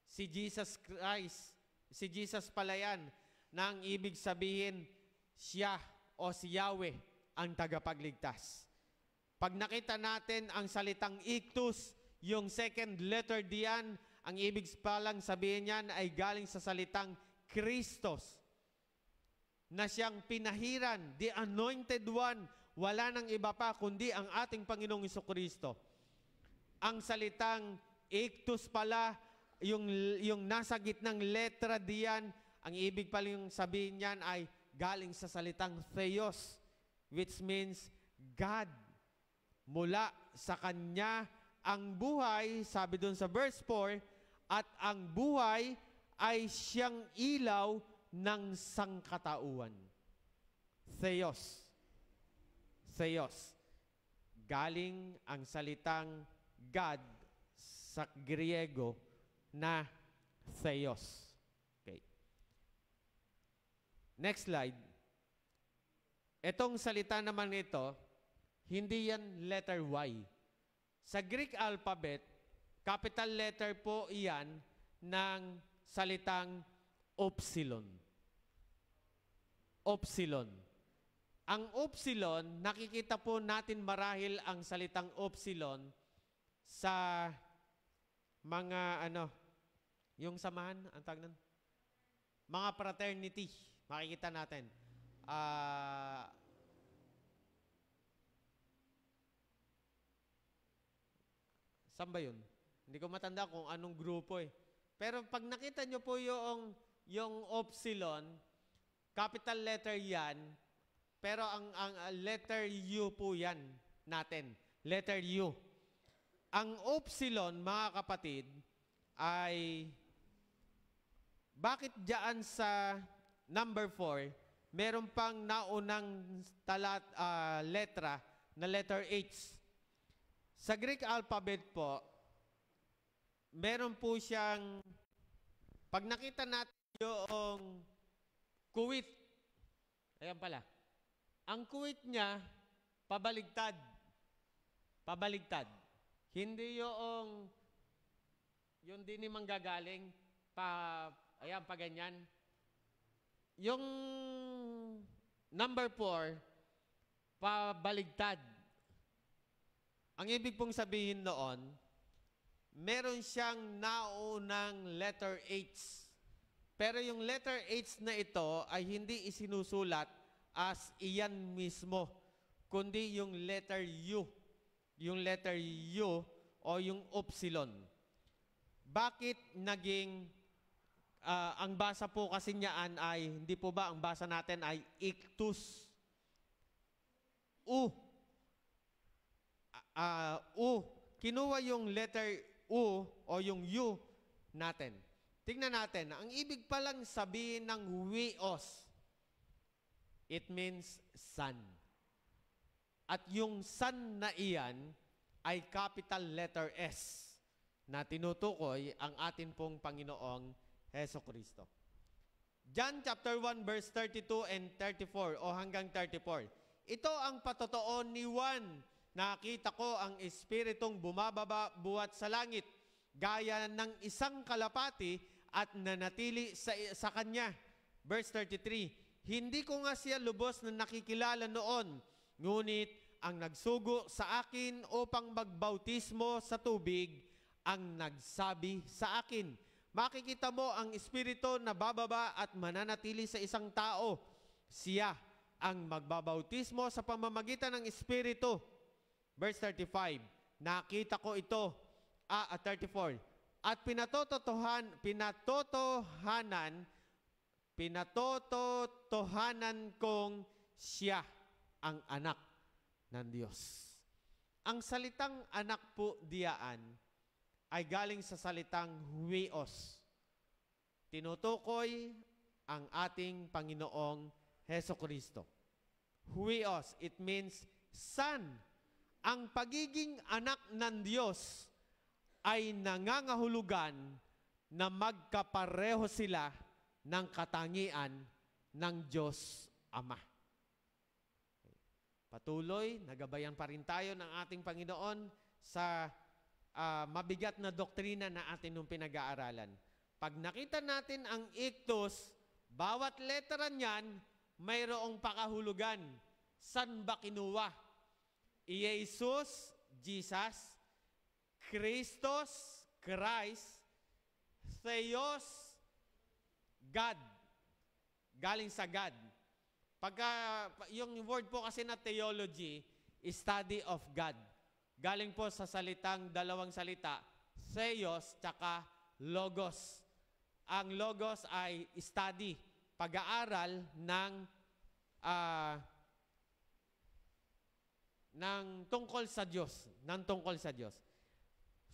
Speaker 9: Si Jesus Christ, si Jesus pala yan, na ang ibig sabihin, siya o si Yahweh ang tagapagligtas. Pag nakita natin ang salitang iktus, yung second letter diyan, ang ibig palang sabihin niyan ay galing sa salitang Christos, na siyang pinahiran, the anointed one. Wala nang iba pa kundi ang ating Panginoong Jesucristo. Ang salitang iktus pala, yung nasa gitnang letra diyan, ang ibig palang sabihin niyan ay galing sa salitang Theos, which means God. Mula sa Kanya ang buhay, sabi doon sa verse 4, at ang buhay ay siyang ilaw ng sangkatauhan. Theos. Theos. Galing ang salitang God sa Griego na Theos. Okay. Next slide. Itong salita naman ito, hindi yan letter Y. Sa Greek alphabet, capital letter po iyan ng salitang Upsilon. Upsilon. Ang Upsilon, nakikita po natin marahil ang salitang Upsilon sa mga yung samahan, ang tawag nun? Mga fraternity, makikita natin. Saan ba yun? Hindi ko matanda kung anong grupo eh. Pero pag nakita nyo po yung Upsilon, capital letter yan, pero ang letter U po yan natin. Letter U. Ang Upsilon, mga kapatid, ay bakit diyan sa number 4, meron pang naunang letra na letter H. Sa Greek alphabet po, meron po siyang, pag nakita natin yung kuwit, ayan pala, ang kuwit niya, pabaligtad. Pabaligtad. Hindi yung di ni manggagaling, ayan, pa ganyan. Yung number 4, pabaligtad. Ang ibig pong sabihin noon, meron siyang naunang letter H. Pero yung letter H na ito ay hindi isinusulat as iyan mismo, kundi yung letter U. Yung letter U o yung upsilon. Bakit naging, ang basa po kasi niyaan ay, hindi po ba ang basa natin ay ictus? U. Kinuha yung letter U o yung U natin. Tingnan natin, ang ibig palang sabihin ng huios, it means sun. At yung sun na iyan ay capital letter S na tinutukoy ang atin pong Panginoong Hesukristo. John chapter 1 verse 32 and 34 o hanggang 34. Ito ang patotoo ni Juan. Nakita ko ang Espiritong bumababa buhat sa langit, gaya ng isang kalapati at nanatili sa kanya. Verse 33, hindi ko nga siya lubos na nakikilala noon, ngunit ang nagsugo sa akin upang magbautismo sa tubig, ang nagsabi sa akin, makikita mo ang Espiritu na bababa at mananatili sa isang tao. Siya ang magbabautismo sa pamamagitan ng Espiritu. Verse 35, nakita ko ito, 34, at pinatotohanan kong siya ang anak ng Diyos. Ang salitang anak po diyaan ay galing sa salitang huios. Tinutukoy ang ating Panginoong Hesukristo. Huios, it means son. Ang pagiging anak ng Diyos ay nangangahulugan na magkapareho sila ng katangian ng Diyos Ama. Patuloy, nagabayan pa rin tayo ng ating Panginoon sa mabigat na doktrina na atin nung pinag-aaralan. Pag nakita natin ang ictus, bawat letra niyan, mayroong pakahulugan. San ba kinuha? Jesus, Jesus, Christos, Christ, Theos, God. Galing sa God. Pagka, yung word po kasi na theology, study of God. Galing po sa dalawang salita, Theos, tsaka Logos. Ang Logos ay study, pag-aaral ng tungkol sa Diyos.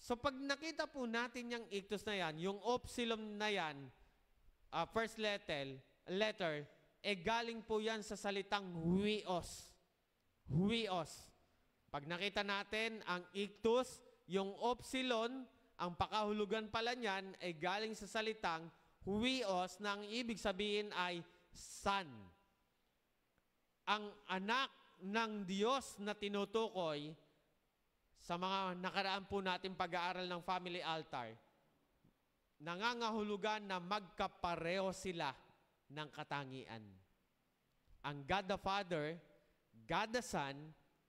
Speaker 9: So pag nakita po natin yung ictus na yan, yung upsilon na yan, first letter, galing po yan sa salitang huios. Huios. Pag nakita natin ang ictus, yung upsilon, ang pakahulugan pala niyan ay galing sa salitang huios na ang ibig sabihin ay son. Ang anak ng Diyos na tinutukoy sa mga nakaraan po natin pag-aaral ng family altar, nangangahulugan na magkapareho sila ng katangian. Ang God the Father, God the Son,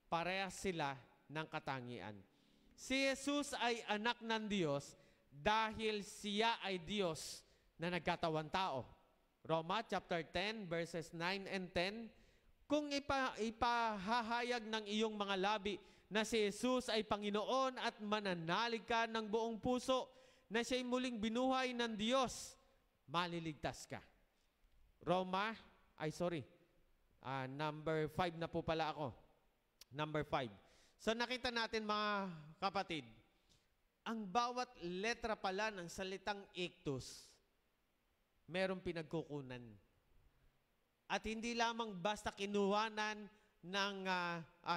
Speaker 9: parehas sila ng katangian. Si Jesus ay anak ng Diyos dahil siya ay Diyos na nagkatawan tao. Roma chapter 10 verses 9 and 10, kung ipahahayag ng iyong mga labi na si Jesus ay Panginoon at mananalig ka ng buong puso na siya'y muling binuhay ng Diyos, maliligtas ka. Number 5 na po pala ako. Number 5. So nakita natin mga kapatid, ang bawat letra pala ng salitang ictus, merong pinagkukunan. At hindi lamang basta kinuhanan ng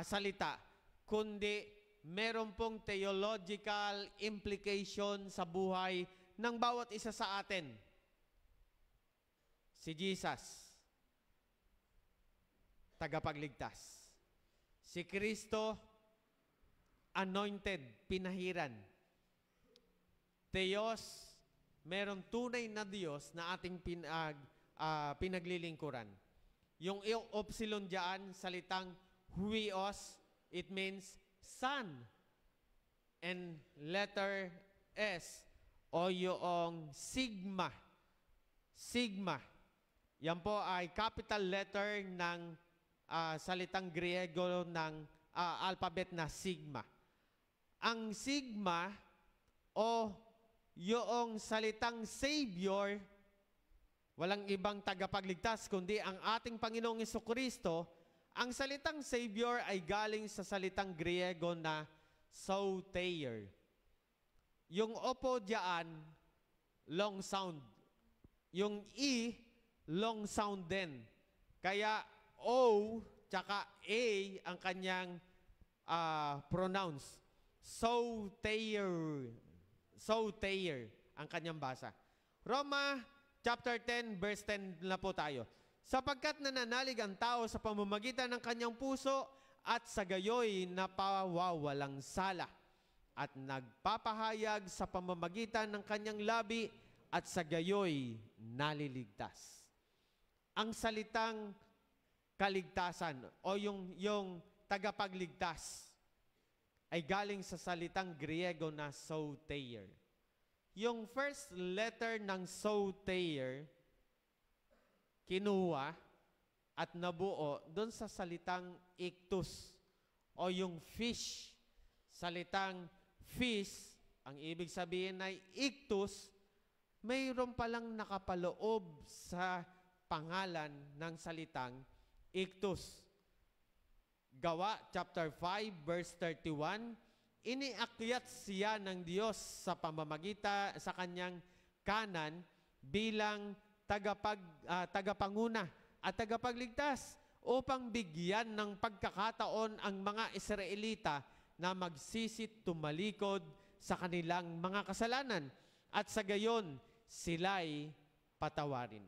Speaker 9: salita, kundi meron pong theological implication sa buhay ng bawat isa sa atin. Si Jesus, tagapagligtas. Si Kristo, anointed, pinahiran. Theos, merong tunay na Diyos na ating pinaglilingkuran. Yung upsilon dyan, salitang huios, it means son. And letter S, o yung sigma. Sigma. Yan po ay capital letter ng salitang Griego ng alphabet na sigma. ang sigma o yung salitang Savior, walang ibang tagapagligtas kundi ang ating Panginoong Jesucristo. Ang salitang Savior ay galing sa salitang Griego na soter. Yung opo diyan, long sound. Yung E, long sound din. Kaya O tsaka A ang kanyang pronounce. Soter. Soter ang kanyang basa. Roma chapter 10 verse 10 na po tayo. Sapagkat nananalig ang tao sa pamamagitan ng kanyang puso at sa gayoy napawawalang sala at nagpapahayag sa pamamagitan ng kanyang labi at sa gayoy naliligtas. Ang salitang kaligtasan o yung tagapagligtas ay galing sa salitang Griego na soter. Yung first letter ng soter, kinuha at nabuo doon sa salitang ictus o yung fish. Salitang fish, ang ibig sabihin ay ictus, mayroon palang nakapaloob sa pangalan ng salitang ictus. Gawa chapter 5 verse 31, iniakyat siya ng Diyos sa pamamagitan sa kanyang kanan bilang tagapanguna at tagapagligtas upang bigyan ng pagkakataon ang mga Israelita na magsisit tumalikod sa kanilang mga kasalanan at sa gayon sila'y patawarin.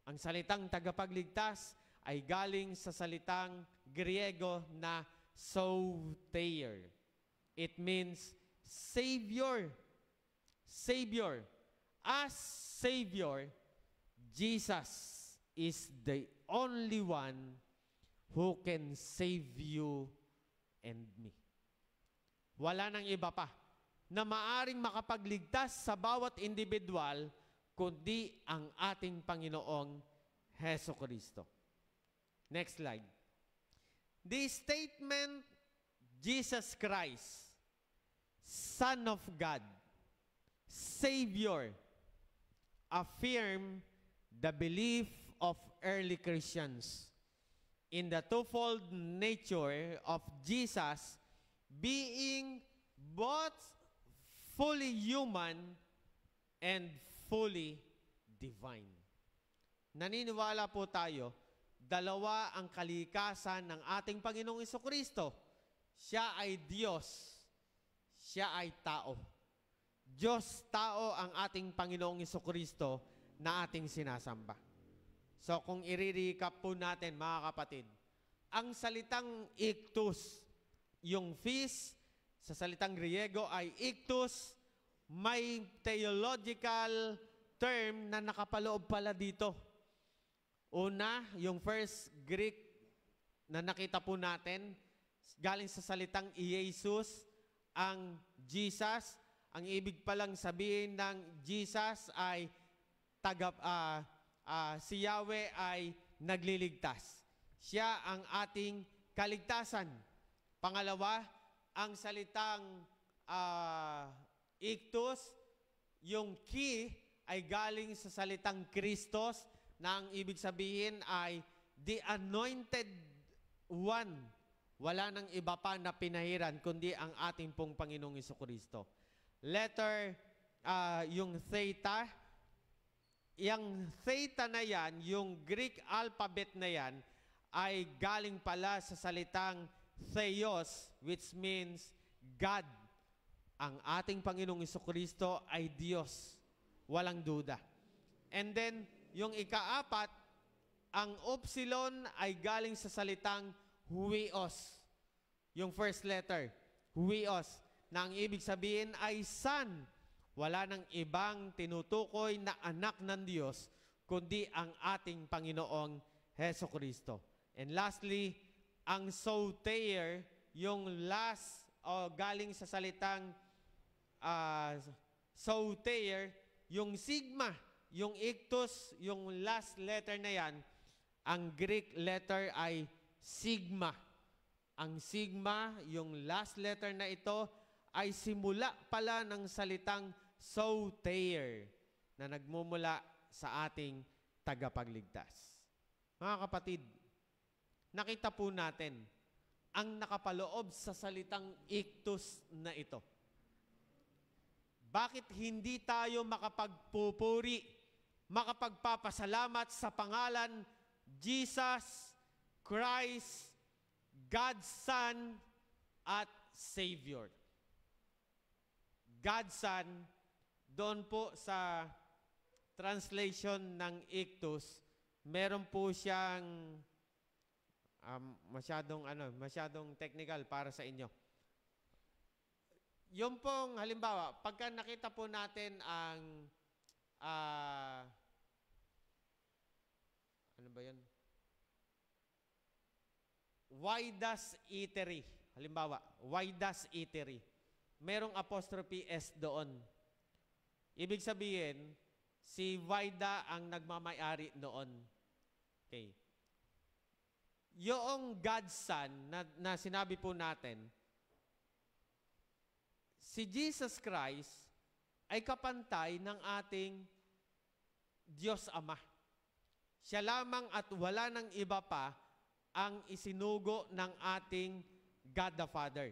Speaker 9: Ang salitang tagapagligtas ay galing sa salitang Griego na soter. It means Savior. Savior. As Savior, Jesus is the only one who can save you and me. Wala nang iba pa na maaring makapagligtas sa bawat individual kundi ang ating Panginoong Hesukristo. Next slide. The statement, Jesus Christ, Son of God, Savior, affirm the belief of early Christians in the twofold nature of Jesus being both fully human and fully divine. Naniniwala po tayo, dalawa ang kalikasan ng ating Panginoong Jesucristo. Siya ay Diyos, siya ay tao. Diyos, tao ang ating Panginoong Jesucristo na ating sinasamba. So kung i-recap po natin mga kapatid, ang salitang ictus, yung feast sa salitang Griego ay ictus, may theological term na nakapaloob pala dito. Una, yung first Greek na nakita po natin, galing sa salitang Jesus, ang Jesus. Ang ibig palang sabihin ng Jesus ay si Yahweh ay nagliligtas. Siya ang ating kaligtasan. Pangalawa, ang salitang ictus, yung ki ay galing sa salitang Christos, na ang ibig sabihin ay the anointed one. Wala nang iba pa na pinahiran kundi ang ating pong Panginoong Jesucristo. Letter, yung theta, yung theta na yan, yung Greek alphabet na yan, ay galing pala sa salitang theos, which means God. Ang ating Panginoong Jesucristo ay Diyos. Walang duda. And then, yung ikaapat, ang upsilon ay galing sa salitang huios. Yung first letter, huios, na ang ibig sabihin ay son. Wala nang ibang tinutukoy na anak ng Diyos, kundi ang ating Panginoong Hesukristo. And lastly, ang soter, yung last, galing sa salitang soter, yung sigma, yung ictus, yung last letter na yan, ang Greek letter ay sigma. Ang sigma, yung last letter na ito, ay simula pala ng salitang soter na nagmumula sa ating tagapagligtas. Mga kapatid, nakita po natin ang nakapaloob sa salitang iktus na ito. Bakit hindi tayo makapagpupuri, makapagpapasalamat sa pangalan Jesus Christ, God's Son at Savior? God's Son, doon po sa translation ng iktus, meron po siyang masyadong technical para sa inyo. Yung pong halimbawa, pagka nakita po natin ang ano ba yun? Waidas Eatery. Halimbawa, Waidas Eatery. Merong apostrophe S doon. Ibig sabihin, si Waida ang nagmamayari noon. Okay. Yung God's Son na sinabi po natin, si Jesus Christ ay kapantay ng ating Diyos Ama. Siya lamang at wala ng iba pa ang isinugo ng ating God the Father,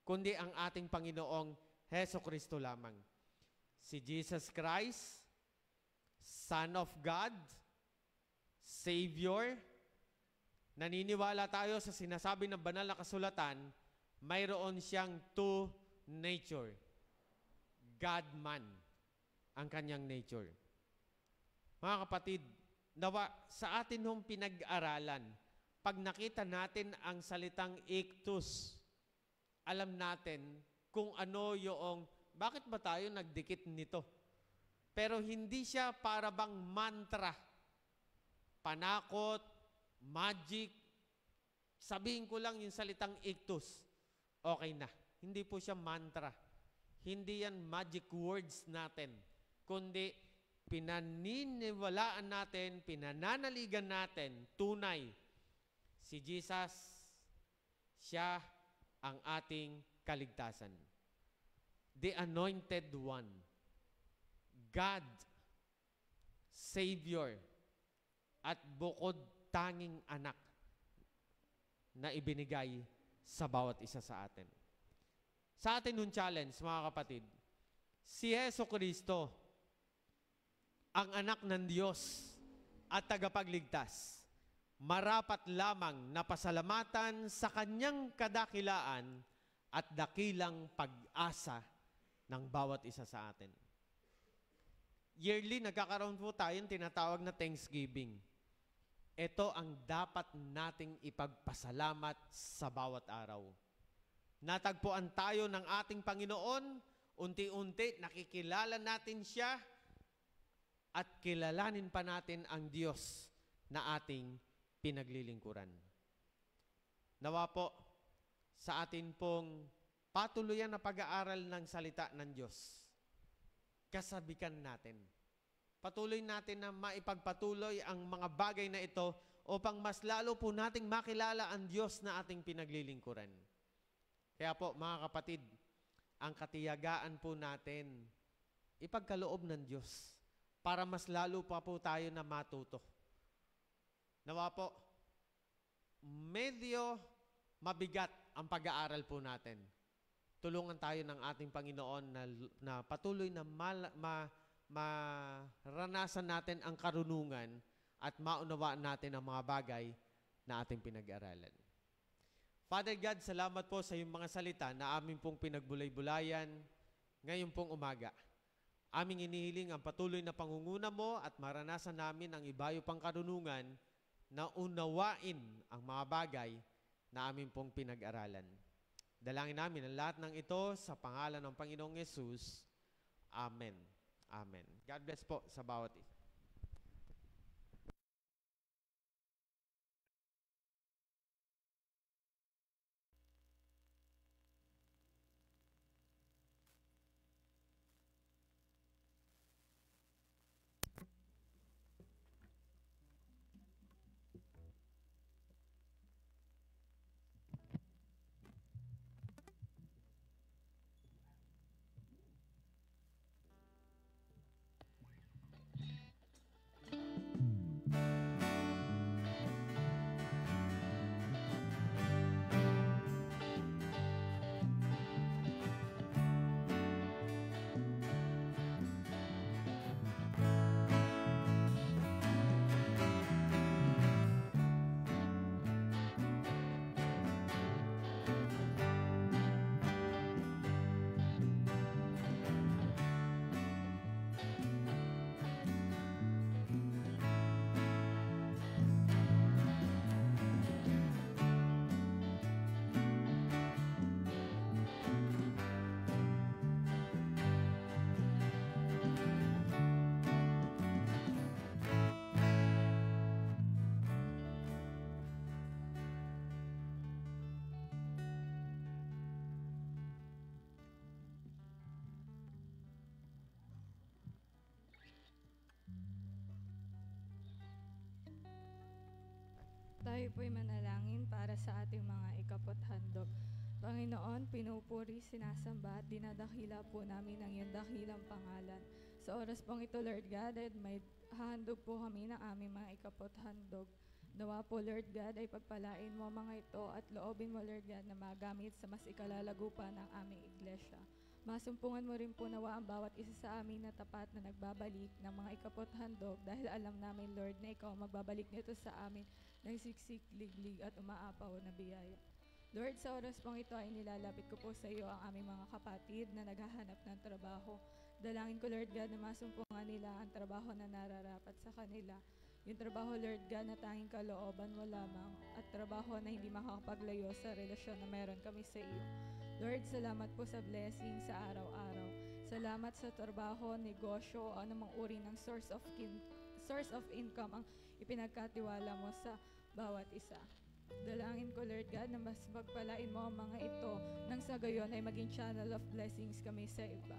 Speaker 9: kundi ang ating Panginoong Heso Kristo lamang. Si Jesus Christ, Son of God, Savior. Naniniwala tayo sa sinasabi ng banal na kasulatan, mayroon siyang two nature. God-man ang kanyang nature. Mga kapatid, nawa sa atin hong pinag-aralan, pag nakita natin ang salitang iktus, alam natin kung ano yung, bakit ba tayo nagdikit nito? Pero hindi siya para bang mantra, panakot, magic. Sabihin ko lang yung salitang iktus, okay na. Hindi po siya mantra. Hindi yan magic words natin. Kundi pinaniniwalaan natin, pinananaligan natin, tunay. Si Jesus, siya ang ating kaligtasan. The Anointed One. God, Savior, at bukod tanging anak na ibinigay sa bawat isa sa atin. Sa atin yung challenge, mga kapatid, si Heso Kristo, ang anak ng Diyos at tagapagligtas, marapat lamang na pasalamatan sa kanyang kadakilaan at dakilang pag-asa ng bawat isa sa atin. Yearly, nagkakaroon po tayong tinatawag na Thanksgiving. Ito ang dapat nating ipagpasalamat sa bawat araw. Natagpuan tayo ng ating Panginoon, unti-unti nakikilala natin siya at kilalanin pa natin ang Diyos na ating pinaglilingkuran. Nawa po sa atin pong patuluyan na pag-aaral ng salita ng Diyos, kasabikan natin. Patuloy natin na maipagpatuloy ang mga bagay na ito upang mas lalo po nating makilala ang Diyos na ating pinaglilingkuran. Kaya po, mga kapatid, ang katiyagaan po natin, ipagkaloob ng Diyos para mas lalo pa po tayo na matuto. Nawa po, medyo mabigat ang pag-aaral po natin. Tulungan tayo ng ating Panginoon na patuloy na maranasan natin ang karunungan at maunawaan natin ang mga bagay na ating pinag-aralan. Father God, salamat po sa iyong mga salita na aming pong pinagbulay-bulayan ngayon pong umaga. Aming inihiling ang patuloy na pangunguna mo at maranasan namin ang ibayo pang karunungan na unawain ang mga bagay na aming pong pinag-aralan. Dalangin namin ang lahat ng ito sa pangalan ng Panginoong Yesus. Amen. Amen. God bless po sa bawat isa.
Speaker 10: Tayo po'y manalangin para sa ating mga ikapothandog. Panginoon, pinupuri, sinasamba at dinadakila po namin ang iyong dakilang pangalan. Sa oras pong ito, Lord God, ay may hahandog po kami ng aming mga ikapothandog. Nawa po, Lord God, ay pagpalain mo mga ito at loobin mo, Lord God, na magamit sa mas ikalalago pa ng aming iglesia. Masumpungan mo rin po nawa ang bawat isa sa amin na tapat na nagbabalik ng mga ikapothandog dahil alam namin, Lord, na ikaw magbabalik nito sa amin ng siksik, liglig at umaapaw na biyaya. Lord, sa oras pong ito ay nilalapit ko po sa iyo ang aming mga kapatid na naghahanap ng trabaho. Dalangin ko, Lord God, na masumpungan nila ang trabaho na nararapat sa kanila. Yung trabaho, Lord God, na tanging kalooban mo lamang at trabaho na hindi makakapaglayo sa relasyon na meron kami sa iyo. Lord, salamat po sa blessing sa araw-araw. Salamat sa trabaho, negosyo, o anumang uri ng source of income ang ipinagkatiwala mo sa bawat isa. Dalangin ko, Lord God, na mas magpalain mo ang mga ito nang sa gayon ay maging channel of blessings kami sa iba.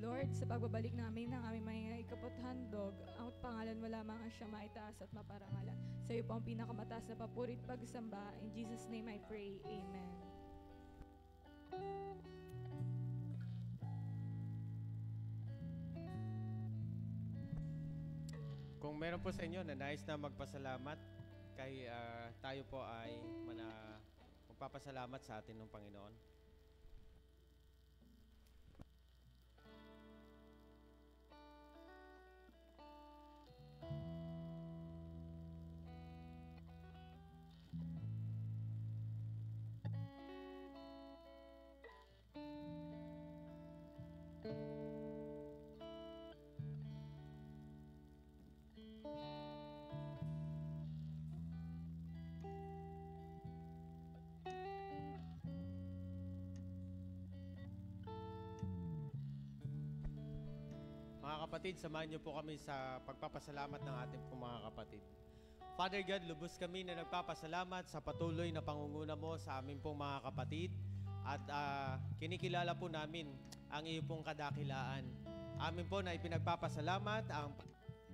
Speaker 10: Lord, sa pagbabalik namin ng aming mga ikapothandog, ang pangalan mo lamang ang siya maitaas at maparangalan. Sa iyo po ang pinakamataas na papurit pagsamba. In Jesus' name I pray. Amen.
Speaker 9: Kung meron po sa inyo na nais na magpasalamat, kay tayo po ay magpapasalamat sa atin ng Panginoon. Mga kapatid, samahan niyo po kami sa pagpapasalamat ng ating pong mga kapatid. Father God, lubos kami na nagpapasalamat sa patuloy na pangunguna mo sa aming pong mga kapatid at kinikilala po namin ang iyo pong kadakilaan. Amin po na ipinagpapasalamat ang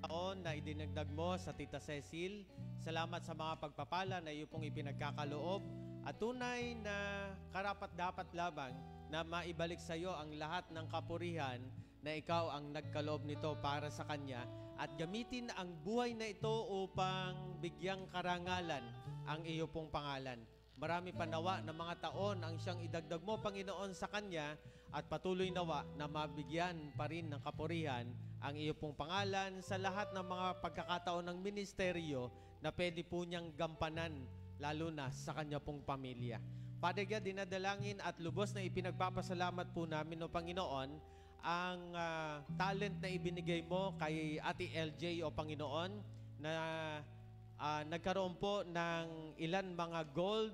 Speaker 9: taon na idinagdag mo sa Tita Cecil. Salamat sa mga pagpapala na iyo pong ipinagkakaloob at tunay na karapat-dapat labang na maibalik sa iyo ang lahat ng kapurihan na ikaw ang nagkaloob nito para sa Kanya at gamitin ang buhay na ito upang bigyang karangalan ang iyo pong pangalan. Marami pa nawa na mga taon ang siyang idagdag mo, Panginoon, sa Kanya at patuloy nawa na mabigyan pa rin ng kapurihan ang iyo pong pangalan sa lahat ng mga pagkakataon ng ministeryo na pwede po niyang gampanan, lalo na sa Kanya pong pamilya. Father God, dinadalangin at lubos na ipinagpapasalamat po namin, o Panginoon, ang talent na ibinigay mo kay Ate LJ, o Panginoon, na nagkaroon po ng ilan mga gold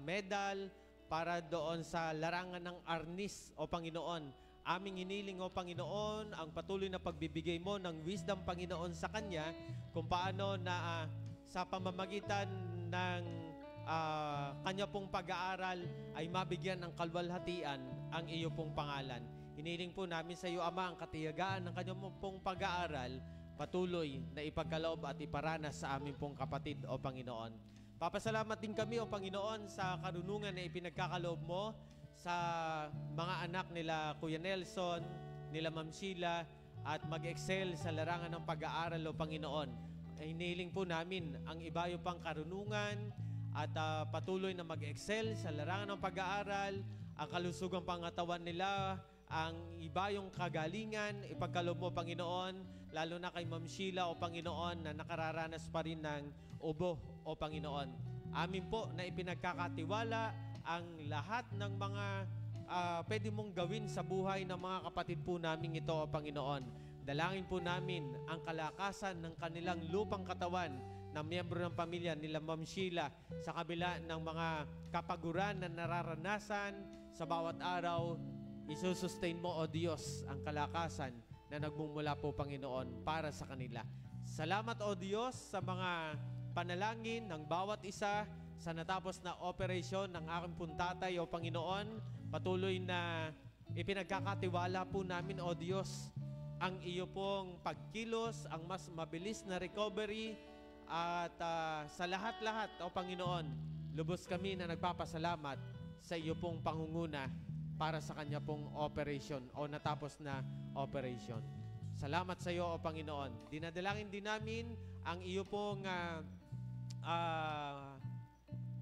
Speaker 9: medal para doon sa larangan ng arnis, o Panginoon. Aming hiniling, o Panginoon, ang patuloy na pagbibigay mo ng wisdom, Panginoon, sa kanya kung paano na sa pamamagitan ng kanya pong pag-aaral ay mabigyan ng kalwalhatian ang iyo pong pangalan. Hiniling po namin sa iyo, Ama, ang katiyagaan ng kanyang pong pag-aaral, patuloy na ipagkaloob at iparanas sa aming pong kapatid, o Panginoon. Papasalamat din kami, o Panginoon, sa karunungan na ipinagkakaloob mo sa mga anak nila Kuya Nelson, nila Ma'am Sheila, at mag-excel sa larangan ng pag-aaral, o Panginoon. Hiniling po namin ang ibayo pang karunungan at patuloy na mag-excel sa larangan ng pag-aaral, ang kalusugang pangatawan nila, ang ibayong kagalingan, ipagkaloob mo, Panginoon, lalo na kay Ma'am Sheila, o Panginoon, na nakararanas pa rin ng ubo, o Panginoon. Amin po na ipinagkakatiwala ang lahat ng mga pwede mong gawin sa buhay ng mga kapatid po namin ito, o Panginoon. Dalangin po namin ang kalakasan ng kanilang lupang katawan na miyembro ng pamilya nila Ma'am Sheila sa kabila ng mga kapaguran na nararanasan sa bawat araw. Isusustain mo, O Diyos, ang kalakasan na nagmumula po, Panginoon, para sa kanila. Salamat, O Diyos, sa mga panalangin ng bawat isa sa natapos na operasyon ng aking pong tatay, O Panginoon. Patuloy na ipinagkakatiwala po namin, O Diyos, ang iyo pong pagkilos, ang mas mabilis na recovery At sa lahat-lahat, O Panginoon, lubos kami na nagpapasalamat sa iyo pong pangunguna para sa kanya pong operation o natapos na operation. Salamat sa iyo, O Panginoon. Dinadalangin din namin ang iyo pong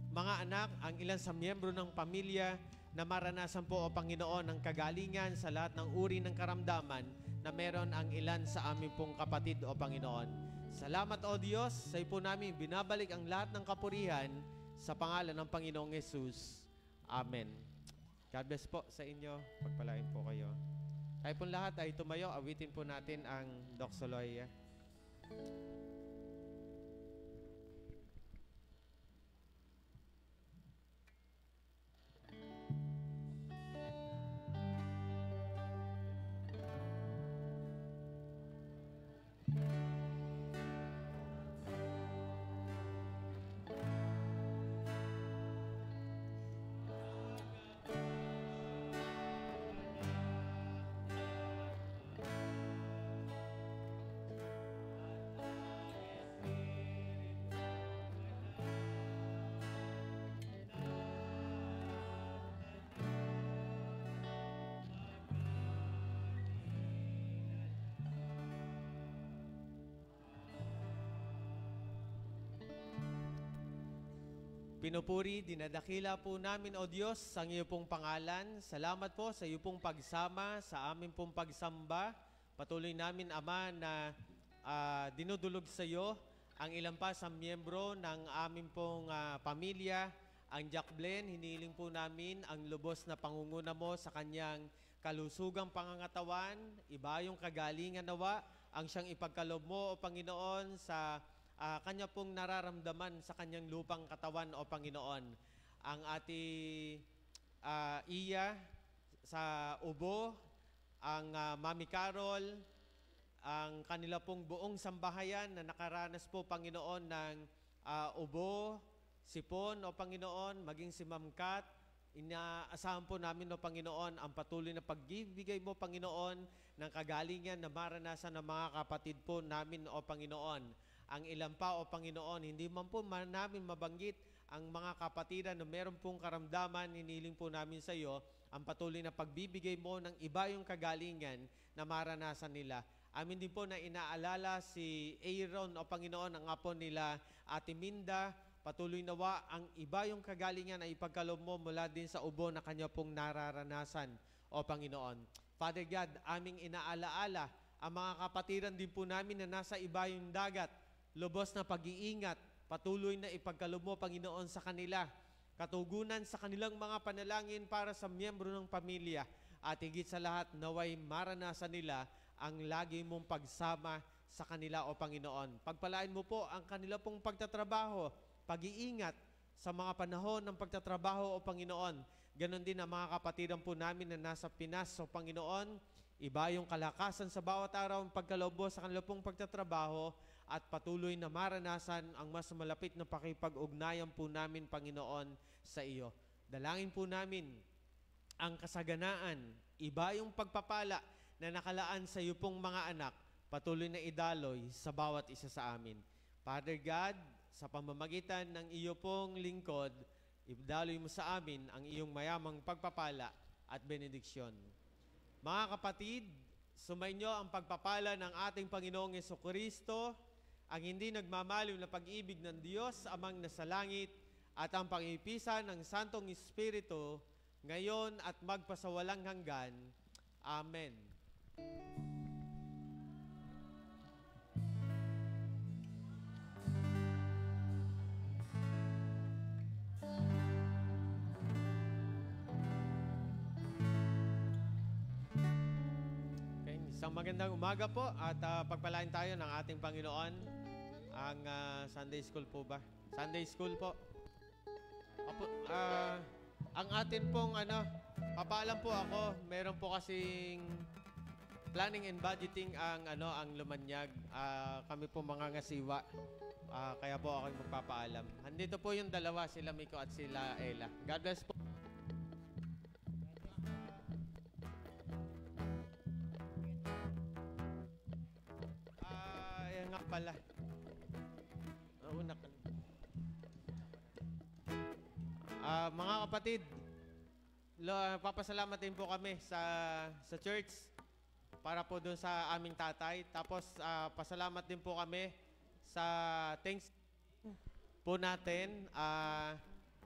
Speaker 9: mga anak, ang ilan sa miyembro ng pamilya na maranasan po, O Panginoon, ang kagalingan sa lahat ng uri ng karamdaman na meron ang ilan sa aming pong kapatid, O Panginoon. Salamat, O Diyos, sa iyo po namin binabalik ang lahat ng kapurihan sa pangalan ng Panginoong Yesus. Amen. God bless po sa inyo. Pagpalain po kayo. Tayo pong lahat ay tumayo. Awitin po natin ang Doxoloy. Pinupuri, dinadakila po namin, O Diyos, ang iyo pong pangalan. Salamat po sa iyo pong pagsama, sa amin pong pagsamba. Patuloy namin, Ama, na dinudulog sa iyo ang ilan pa sa miyembro ng amin pong pamilya. Ang Jack Blen, hiniling po namin ang lubos na pangunguna mo sa kanyang kalusugang pangangatawan. Iba yung kagalingan nawa, ang siyang ipagkalob mo, O Panginoon, sa kanya pong nararamdaman sa kanyang lupang katawan, O Panginoon. Ang Iya sa ubo, ang Mami Carol, ang kanila pong buong sambahayan na nakaranas po, Panginoon, ng ubo, sipon, O Panginoon, maging si Ma'am Kat. Inaasahan po namin, O Panginoon, ang patuloy na pagbibigay mo, Panginoon, ng kagalingan na maranasan ng mga kapatid po namin, O Panginoon. Ang ilan pa, O Panginoon, hindi man po namin mabanggit ang mga kapatiran na meron pong karamdaman, hiniling po namin sa iyo ang patuloy na pagbibigay mo ng iba yung kagalingan na maranasan nila. Amin din po na inaalala si Aaron, O Panginoon, ang apo nila, Ate Minda. Patuloy nawa ang iba yung kagalingan na ipagkalob mo mula din sa ubo na kanya pong nararanasan, O Panginoon. Father God, aming inaalaala ang mga kapatiran din po namin na nasa ibayong dagat. Lubos na pag-iingat, patuloy na ipagkalob mo, Panginoon, sa kanila. Katugunan sa kanilang mga panalangin para sa miyembro ng pamilya. At higit sa lahat, naway maranasan nila ang lagi mong pagsama sa kanila, O Panginoon. Pagpalain mo po ang kanila pong pagtatrabaho, pag-iingat sa mga panahon ng pagtatrabaho, O Panginoon. Ganon din ang mga kapatiran po namin na nasa Pinas, O Panginoon. Iba yung kalakasan sa bawat araw ang pagkalobo sa kanila pong pagtatrabaho at patuloy na maranasan ang mas malapit na pakipag-ugnayan po namin, Panginoon, sa iyo. Dalangin po namin ang kasaganaan, iba yung pagpapala na nakalaan sa iyo pong mga anak, patuloy na idaloy sa bawat isa sa amin. Father God, sa pamamagitan ng iyo pong lingkod, idaloy mo sa amin ang iyong mayamang pagpapala at benediksyon. Mga kapatid, sumainyo ang pagpapala ng ating Panginoong Jesucristo, ang hindi nagmamaliw na pag-ibig ng Diyos amang nasa langit at ang pangipisan ng Santong Espiritu ngayon at magpasawalang hanggan. Amen. Okay, isang magandang umaga po at pagpalain tayo ng ating Panginoon. Ang Sunday School po ba? Sunday School po. Ang atin pong papaalam po ako, meron po kasing planning and budgeting ang Lumanyag. Kami po mga ngasiwa. Kaya po ako magpapaalam. Andito po yung dalawa, sila Miko at sila Ella. God bless po. Yan nga pala. Mga kapatid, papasalamat din po kami sa church para po dun sa aming tatay. Tapos pasalamat din po kami sa thanks po natin.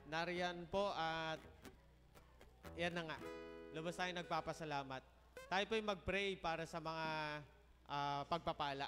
Speaker 9: Nariyan po at yan na nga. Lubos tayo nagpapasalamat. Tayo po yung mag-pray para sa mga pagpapala.